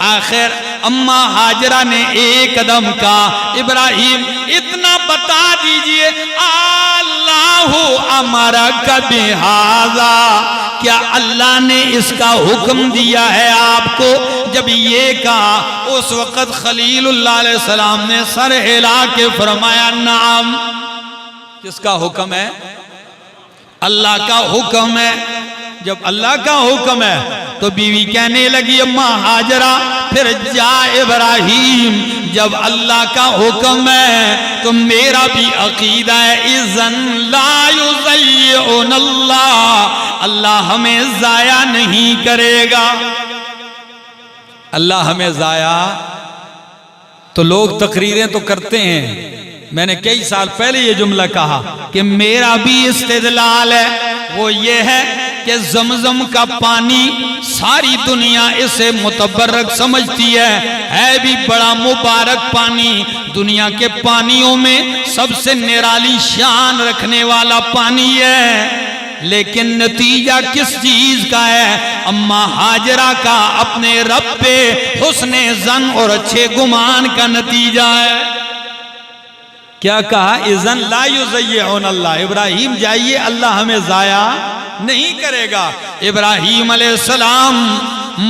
A: آخر اماں ہاجرہ نے ایک قدم کہا، ابراہیم اتنا بتا دیجئے، اللہ امرک بہذا، کیا اللہ نے اس کا حکم دیا ہے آپ کو؟ جب یہ کہا اس وقت خلیل اللہ علیہ السلام نے سر ہلا کے فرمایا نعم۔ کس کا حکم ہے؟ اللہ کا حکم ہے۔ جب اللہ کا حکم ہے تو بیوی کہنے لگی اما ہاجرہ پھر جا ابراہیم، جب اللہ کا حکم ہے تو میرا بھی عقیدہ ہے اذن لا یضیعنا اللہ، اللہ ہمیں ضائع نہیں کرے گا۔ اللہ ہمیں ضائع، تو لوگ تقریریں تو کرتے ہیں، میں نے کئی سال پہلے یہ جملہ کہا کہ میرا بھی استدلال ہے، وہ یہ ہے کہ زمزم کا پانی ساری دنیا اسے متبرک سمجھتی ہے بھی بڑا مبارک پانی، دنیا کے پانیوں میں سب سے نرالی شان رکھنے والا پانی ہے، لیکن نتیجہ کس چیز کا ہے؟ اما ہاجرہ کا اپنے رب پہ حسن ظن اور اچھے گمان کا نتیجہ ہے۔ کیا کہا؟ اذن لا یضیعنا اللہ، ابراہیم جائیے اللہ ہمیں ضائع نہیں کرے گا۔ ابراہیم علیہ السلام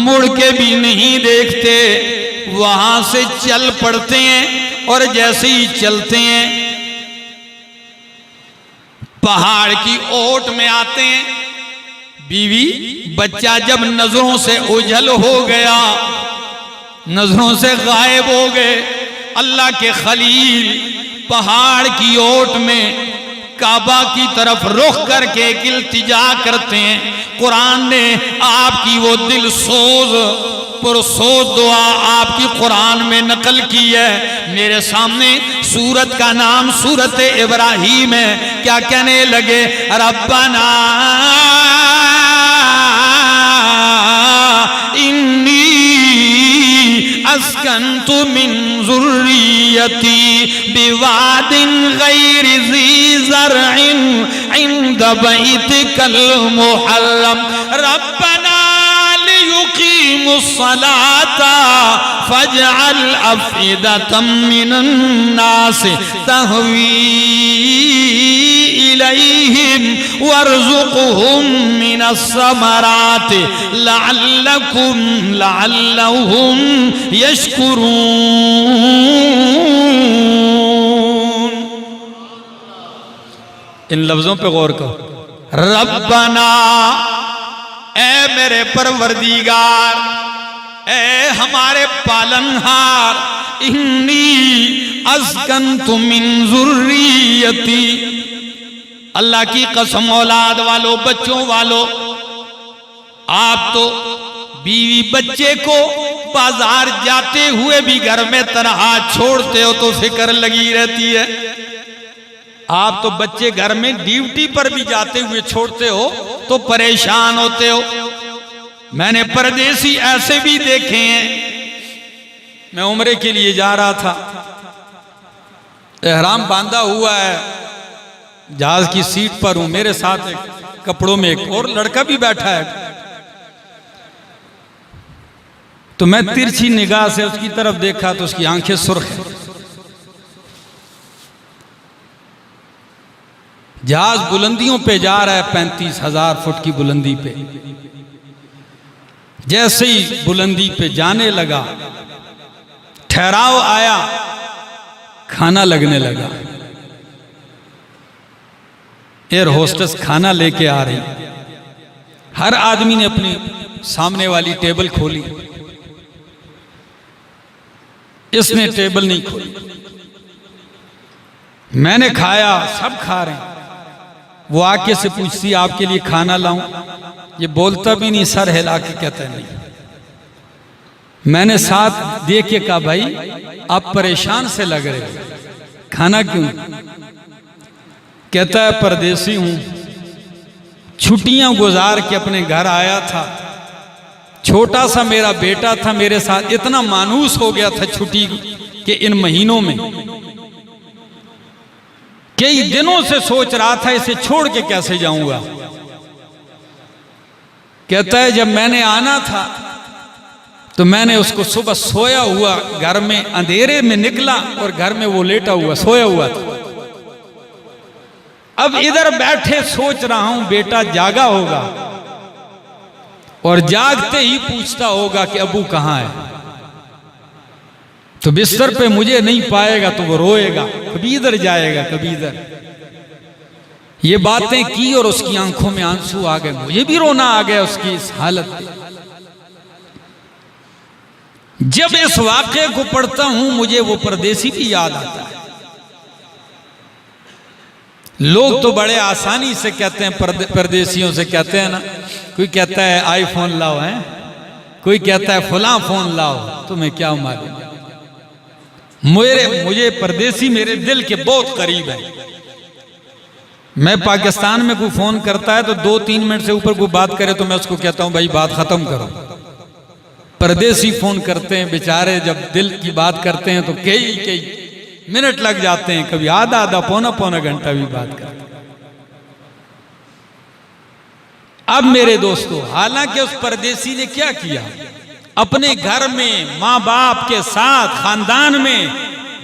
A: مڑ کے بھی نہیں دیکھتے، وہاں سے چل پڑتے ہیں، اور جیسے ہی چلتے ہیں پہاڑ کی اوٹ میں آتے ہیں۔ بیوی بچہ جب نظروں سے اوجھل ہو گیا، نظروں سے غائب ہو گئے، اللہ کے خلیل پہاڑ کی اوٹ میں کعبہ کی طرف رخ کر کے ایک التجا کرتے ہیں۔ قرآن نے آپ کی وہ دل سوز پرسوز دعا آپ کی قرآن میں نقل کی ہے۔ میرے سامنے سورت کا نام سورت ابراہیم ہے۔ کیا کہنے لگے؟ ربنا انی اسکنت من ذریتی بواد غیر ذی زرع عند بیتک المحرم ربنا لیقیموا الصلاة فاجعل افئدة من الناس تهوی الیہم وارزقهم من الثمرات لعلهم یشکرون۔ ان لفظوں پہ غور کرو۔ ربنا، اے میرے پروردگار، اے ہمارے پالنہار، انی اسکنت من ذریتی، اللہ کی قسم اولاد والو، بچوں والو، آپ تو بیوی بچے کو بازار جاتے ہوئے بھی گھر میں تنہا چھوڑتے ہو تو فکر لگی رہتی ہے۔ آپ تو بچے گھر میں ڈیوٹی پر بھی جاتے ہوئے چھوڑتے ہو تو پریشان ہوتے ہو۔ میں نے پردیسی ایسے بھی دیکھے ہیں۔ میں عمرے کے لیے جا رہا تھا، احرام باندھا ہوا ہے، جہاز کی سیٹ پر ہوں، میرے ساتھ ایک کپڑوں میں ایک اور لڑکا بھی بیٹھا ہے، تو میں ترچھی نگاہ سے اس کی طرف دیکھا تو اس کی آنکھیں سرخ ہیں۔ جہاز بلندیوں پہ جا رہا ہے، 35,000 فٹ کی بلندی پہ۔ جیسے ہی بلندی پہ جانے لگا، ٹھہراؤ آیا، کھانا لگنے لگا۔ ایئر ہوسٹس کھانا لے کے آ رہی، ہر آدمی نے اپنی سامنے والی ٹیبل کھولی، اس نے ٹیبل نہیں کھولی۔ میں نے کھایا، سب کھا رہے ہیں۔ وہ آکے سے پوچھتی آپ کے لیے کھانا لاؤں؟ یہ بولتا بھی نہیں، سر ہلا کے کہتا ہے نہیں۔ میں نے ساتھ دیکھ کے کہا بھائی آپ پریشان سے لگ رہے ہیں، کھانا کیوں؟ کہتا ہے پردیسی ہوں، چھٹیاں گزار کے اپنے گھر آیا تھا، چھوٹا سا میرا بیٹا تھا میرے ساتھ، اتنا مانوس ہو گیا تھا چھٹی کہ ان مہینوں میں کئی دنوں سے سوچ رہا تھا اسے چھوڑ کے کیسے جاؤں گا۔ کہتا ہے جب میں نے آنا تھا تو میں نے اس کو صبح سویا ہوا گھر میں اندھیرے میں نکلا اور گھر میں وہ لیٹا ہوا سویا ہوا تھا۔ اب ادھر بیٹھے سوچ رہا ہوں بیٹا جاگا ہوگا اور جاگتے ہی پوچھتا ہوگا کہ ابو کہاں ہے، تو بستر پہ مجھے نہیں پائے گا تو وہ روئے گا، کبھی ادھر جائے گا کبھی ادھر۔ یہ باتیں کی اور اس کی آنکھوں میں آنسو آ گئے، مجھے بھی رونا آ گیا اس کی اس حالت پہ۔ جب اس واقعے کو پڑھتا ہوں مجھے وہ پردیسی بھی یاد آتا ہے۔ لوگ تو بڑے آسانی سے کہتے ہیں، پردیسیوں سے کہتے ہیں نا، کوئی کہتا ہے آئی فون لاؤ ہیں، کوئی کہتا ہے فلاں فون لاؤ، تمہیں کیا معلوم۔ مجھے پردیسی میرے دل کے بہت قریب ہے۔ میں پاکستان میں کوئی فون کرتا ہے تو 2-3 منٹ سے اوپر کوئی بات کرے تو میں اس کو کہتا ہوں بھائی بات ختم کرو۔ پردیسی فون کرتے ہیں بیچارے، جب دل کی بات کرتے ہیں تو کئی منٹ لگ جاتے ہیں، کبھی آدھا پونا گھنٹہ بھی بات کرتے ہیں۔ اب میرے دوستو، حالانکہ اس پردیسی نے کیا کیا، اپنے گھر میں ماں باپ کے ساتھ، خاندان میں،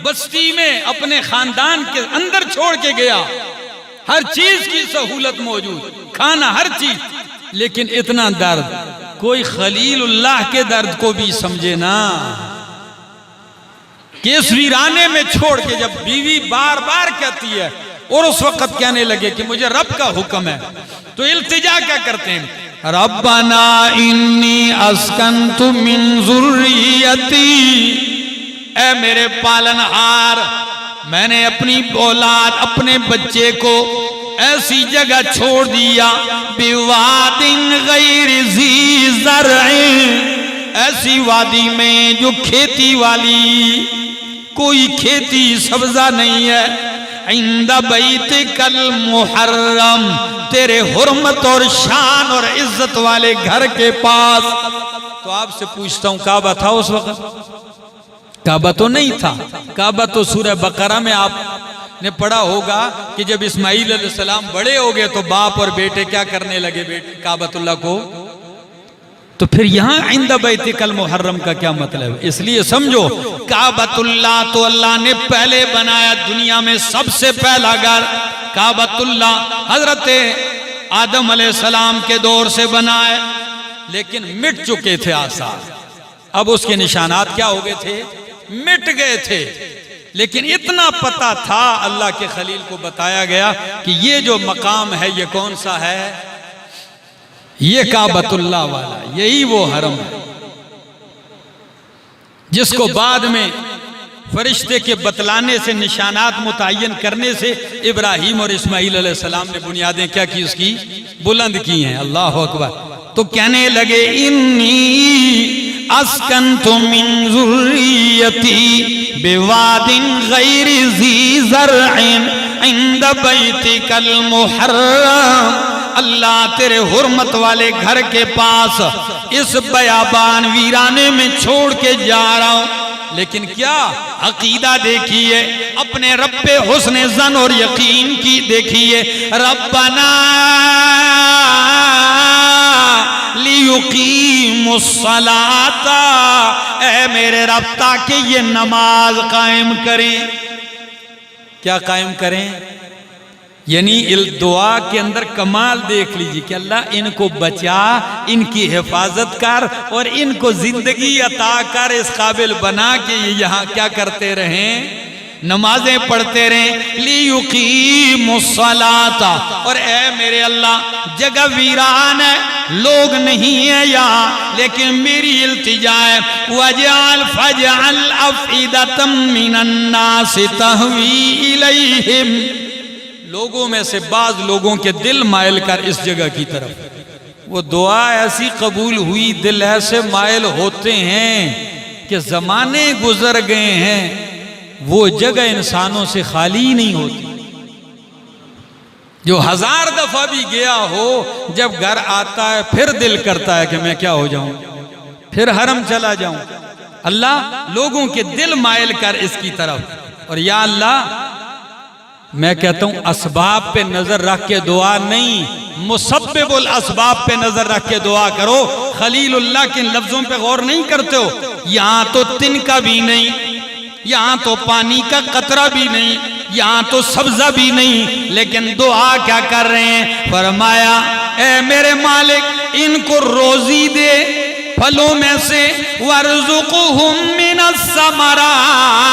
A: بستی میں، اپنے خاندان کے اندر چھوڑ کے گیا، ہر چیز کی سہولت موجود، کھانا ہر چیز، لیکن اتنا درد کوئی خلیل اللہ کے درد کو بھی سمجھے نا، کہ اس ویرانے میں چھوڑ کے جب بیوی بار بار کہتی ہے اور اس وقت کہنے لگے کہ مجھے رب کا حکم ہے، تو التجا کیا کرتے ہیں، ربنا انی اسکنت من ذریتی، اے میرے پالنہار، میں نے اپنی اولاد، اپنے بچے کو ایسی جگہ چھوڑ دیا، بواد غیر ذی زرع، ایسی وادی میں جو کھیتی والی، کوئی کھیتی سبزہ نہیں ہے، عند بیتک المحرم، تیرے حرمت اور شان اور عزت والے گھر کے پاس۔ تو آپ سے پوچھتا ہوں، کعبہ تھا اس وقت؟ کعبہ تو نہیں تھا۔ کعبہ تو سورہ بقرہ میں آپ نے پڑھا ہوگا کہ جب اسماعیل علیہ السلام بڑے ہو گئے تو باپ اور بیٹے کیا کرنے لگے کعبۃ اللہ کو۔ تو پھر یہاں عند بیتک المحرم کا کیا مطلب ہے؟ اس لیے سمجھو، کعبۃ اللہ تو اللہ نے پہلے بنایا، دنیا میں سب سے پہلا گھر کعبۃ اللہ حضرت آدم علیہ السلام کے دور سے بنا ہے، لیکن مٹ چکے تھے آثار، اب اس کے نشانات کیا ہو گئے تھے؟ مٹ گئے تھے، لیکن اتنا پتہ تھا، اللہ کے خلیل کو بتایا گیا کہ یہ جو مقام ہے یہ کون سا ہے؟ یہ کعبۃ اللہ والا، یہی وہ حرم ہے جس کو بعد میں فرشتے کے بتلانے سے، نشانات متعین کرنے سے ابراہیم اور اسماعیل علیہ السلام نے بنیادیں کیا کی، اس کی بلند کی ہیں۔ اللہ اکبر۔ تو کہنے لگے انی اسکنت من ذریتی بواد غیر ذی زرع عند بیتک المحرم، اللہ تیرے حرمت والے گھر کے پاس اس بیابان ویرانے میں چھوڑ کے جا رہا ہوں، لیکن کیا عقیدہ دیکھیے، اپنے رب پہ حسن ظن اور یقین کی دیکھیے، ربنا لیقیموا الصلاۃ، اے میرے رب تاکہ یہ نماز قائم کریں۔ کیا قائم کریں؟ یعنی دعا کے اندر کمال دیکھ لیجئے کہ اللہ ان کو بچا، ان کی حفاظت کر اور ان کو زندگی عطا کر، اس قابل بنا کہ یہ یہاں کیا کرتے رہیں، نمازیں پڑھتے رہیں۔ لیقیموا الصلاۃ، اور اے میرے اللہ جگہ ویران ہے، لوگ نہیں ہیں یہاں، لیکن میری التجا ہے، فَاجْعَلْ أَفْئِدَةً مِّنَ النَّاسِ تَهْوِي إِلَيْهِمْ، لوگوں میں سے بعض لوگوں کے دل مائل کر اس جگہ کی طرف۔ وہ دعا ایسی قبول ہوئی، دل ایسے مائل ہوتے ہیں کہ زمانے گزر گئے ہیں، وہ جگہ انسانوں سے خالی نہیں ہوتی۔ جو 1000 دفعہ بھی گیا ہو، جب گھر آتا ہے پھر دل کرتا ہے کہ میں کیا ہو جاؤں، پھر حرم چلا جاؤں۔ اللہ لوگوں کے دل مائل کر اس کی طرف، اور یا اللہ میں کہتا ہوں اسباب پہ نظر رکھ کے دعا نہیں، مسبب الاسباب پہ نظر رکھ کے دعا کرو۔ خلیل اللہ کے لفظوں پہ غور نہیں کرتے ہو، یہاں تو تنکا بھی نہیں، یہاں تو پانی کا قطرہ بھی نہیں، یہاں تو سبزہ بھی نہیں، لیکن دعا کیا کر رہے ہیں؟ فرمایا اے میرے مالک ان کو روزی دے پھلوں میں سے، وَارْزُقْهُم مِّنَ الثَّمَرَاتِ،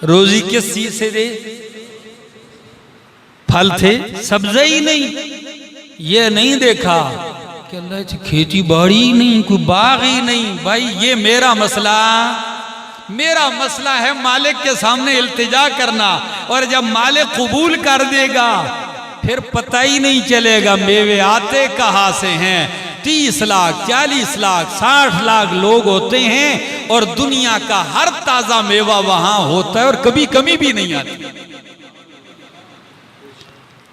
A: روزی کس چیز سے دے؟ پھل تھے، سبزہ ہی نہیں۔ یہ نہیں دیکھا کہ اللہ جی کھیتی باڑی ہی نہیں، کوئی باغ ہی نہیں۔ بھائی یہ میرا مسئلہ ہے مالک کے سامنے التجا کرنا، اور جب مالک قبول کر دے گا پھر پتہ ہی نہیں چلے گا میوے آتے کہاں سے ہیں۔ 30 لاکھ 40 لاکھ 60 لاکھ لوگ ہوتے ہیں اور دنیا کا ہر تازہ میوہ وہاں ہوتا ہے اور کبھی کمی بھی نہیں آتی۔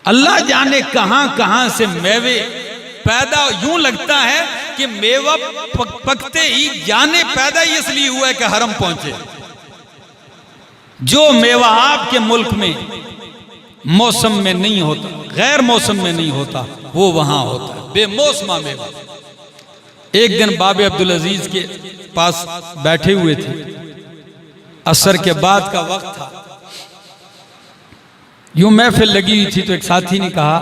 A: اللہ جانے کہاں کہاں سے میوے پیدا، یوں لگتا ہے کہ میوہ پکتے ہی جانے پیدا ہی اس لیے ہوا ہے کہ حرم پہنچے۔ جو میوہ آپ کے ملک میں موسم میں نہیں ہوتا، غیر موسم میں نہیں ہوتا، وہ وہاں ہوتا ہے بے موسمہ میوہ۔ ایک دن باب عبدالعزیز کے پاس بیٹھے ہوئے تھے، عصر کے بعد کا وقت تھا، یوں محفل لگی ہوئی تھی، تو ایک ساتھی نے کہا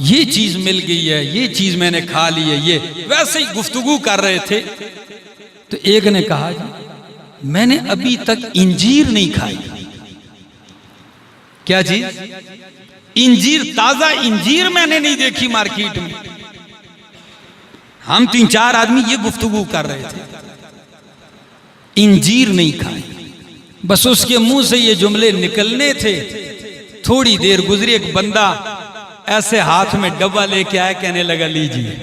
A: یہ چیز مل گئی ہے، یہ چیز میں نے کھا لی ہے، یہ ویسے ہی گفتگو کر رہے تھے، تو ایک نے کہا میں نے ابھی تک انجیر نہیں کھائی۔ کیا چیز؟ انجیر، تازہ انجیر میں نے نہیں دیکھی مارکیٹ میں۔ ہم 3-4 آدمی یہ گفتگو کر رہے تھے، انجیر نہیں کھائی، بس اس کے منہ سے یہ جملے نکلنے تھے۔ تھوڑی دیر گزری، ایک بندہ ایسے ہاتھ میں ڈبہ لے کے آئے، کہنے لگا لیجیے۔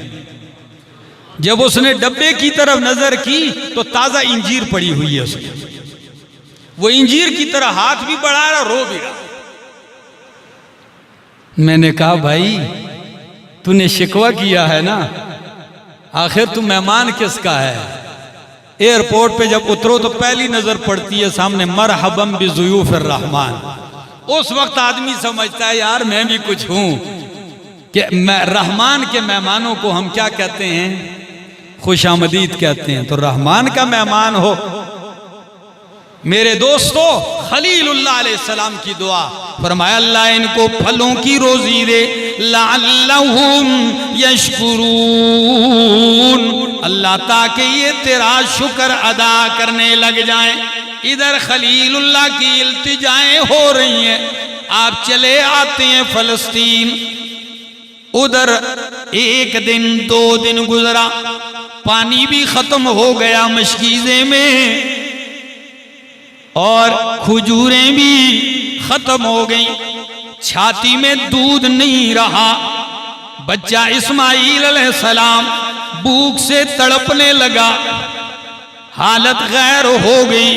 A: جب اس نے ڈبے کی طرف نظر کی تو تازہ انجیر پڑی ہوئی ہے اس میں، وہ انجیر کی طرح ہاتھ بھی بڑھا رہا، رو بھی رہا۔ میں نے کہا بھائی تو نے شکوہ کیا ہے نا، آخر تو مہمان کس کا ہے؟ ایئرپورٹ پہ جب اترو تو پہلی نظر پڑتی ہے سامنے مرحباً بضیوف الرحمن۔ اس وقت آدمی سمجھتا ہے یار میں بھی کچھ ہوں، کہ رحمان کے مہمانوں کو ہم کیا کہتے ہیں؟ خوش آمدید کہتے ہیں۔ تو رحمان کا مہمان ہو۔ میرے دوستو، خلیل اللہ علیہ السلام کی دعا، فرمایا اللہ ان کو پھلوں کی روزی دے، لعلہم یشکرون، اللہ تاکہ یہ تیرا شکر ادا کرنے لگ جائیں۔ ادھر خلیل اللہ کی التجائیں ہو رہی ہیں، آپ چلے آتے ہیں فلسطین۔ ادھر 1 دن 2 دن گزرا، پانی بھی ختم ہو گیا مشکیزے میں، اور کھجوریں بھی ختم ہو گئیں، چھاتی میں دودھ نہیں رہا۔ بچہ اسماعیل علیہ السلام بھوک سے تڑپنے لگا، حالت غیر ہو گئی۔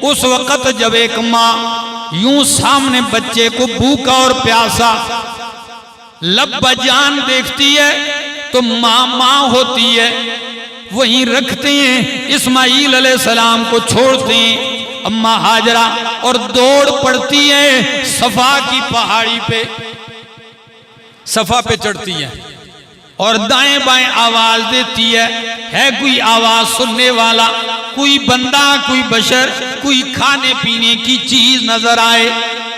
A: اس وقت جب ایک ماں یوں سامنے بچے کو بھوکا اور پیاسا لب بجان دیکھتی ہے تو ماں ہوتی ہے، وہیں رکھتے ہیں، اسماعیل علیہ السلام کو چھوڑتے ہیں اماں ہاجرہ، اور دوڑ پڑتی ہے صفا کی پہاڑی پہ، صفا پہ چڑھتی ہے اور دائیں بائیں آواز دیتی ہے کوئی آواز سننے والا، کوئی بندہ، کوئی بشر، کوئی کھانے پینے کی چیز نظر آئے؟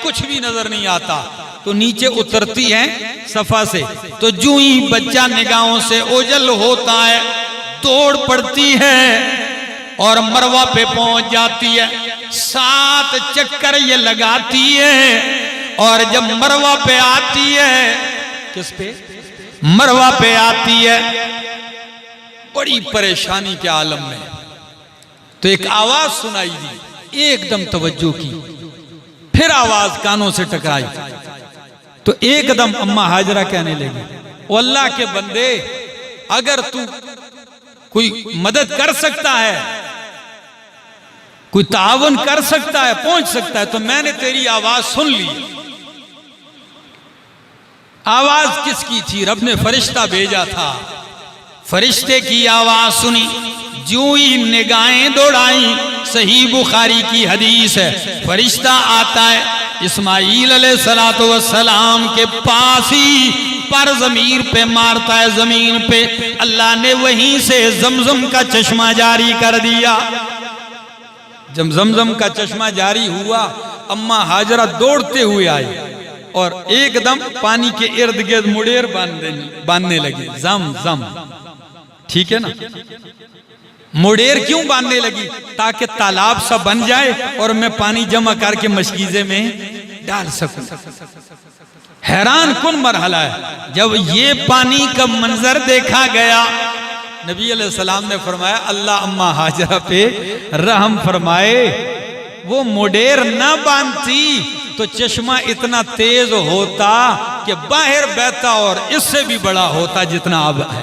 A: کچھ بھی نظر نہیں آتا۔ تو نیچے اترتی ہے صفا سے، تو جو ہی بچہ نگاہوں سے اوجھل ہوتا ہے دوڑ پڑتی ہے اور مروہ پہ پہنچ جاتی ہے۔ 7 چکر یہ لگاتی ہے، اور جب مروہ پہ آتی ہے، کس پہ؟ مروہ پہ آتی ہے، بڑی پریشانی کے عالم میں، تو ایک آواز سنائی دی، ایک دم توجہ کی، پھر آواز کانوں سے ٹکرائی، تو ایک دم اماں ہاجرہ کہنے لگی او اللہ کے بندے، اگر تو کوئی مدد کر سکتا ہے، کوئی تعاون کر سکتا ہے، پہنچ سکتا ہے، تو میں نے تیری آواز سن لی۔ آواز کس کی تھی؟ رب نے فرشتہ بھیجا تھا، فرشتے کی آواز سنی، جو ہی نگاہیں دوڑائیں، صحیح بخاری کی حدیث ہے، فرشتہ آتا ہے اسماعیل علیہ السلام کے پاس ہی پر ضمیر پہ مارتا ہے، زمین پہ، اللہ نے وہیں سے زمزم کا چشمہ جاری کر دیا۔ جب زمزم کا چشمہ جاری ہوا اما ہاجرہ دوڑتے ہوئے آئے اور ایک دم پانی کے ارد گرد مڈیر باندھنے لگی، زم زم، ٹھیک ہے نا؟ مڈیر کیوں باندھنے لگی؟ تاکہ تالاب سا بن جائے اور میں پانی جمع کر کے مشکیزے میں ڈال سکوں۔ حیران کن مرحلہ ہے۔ جب یہ پانی کا منظر دیکھا گیا، نبی علیہ السلام نے فرمایا اللہ اما ہاجرہ پہ رحم فرمائے، وہ مڈیر نہ باندھتی تو چشمہ اتنا تیز ہوتا کہ باہر بہتا اور اس سے بھی بڑا ہوتا جتنا اب ہے۔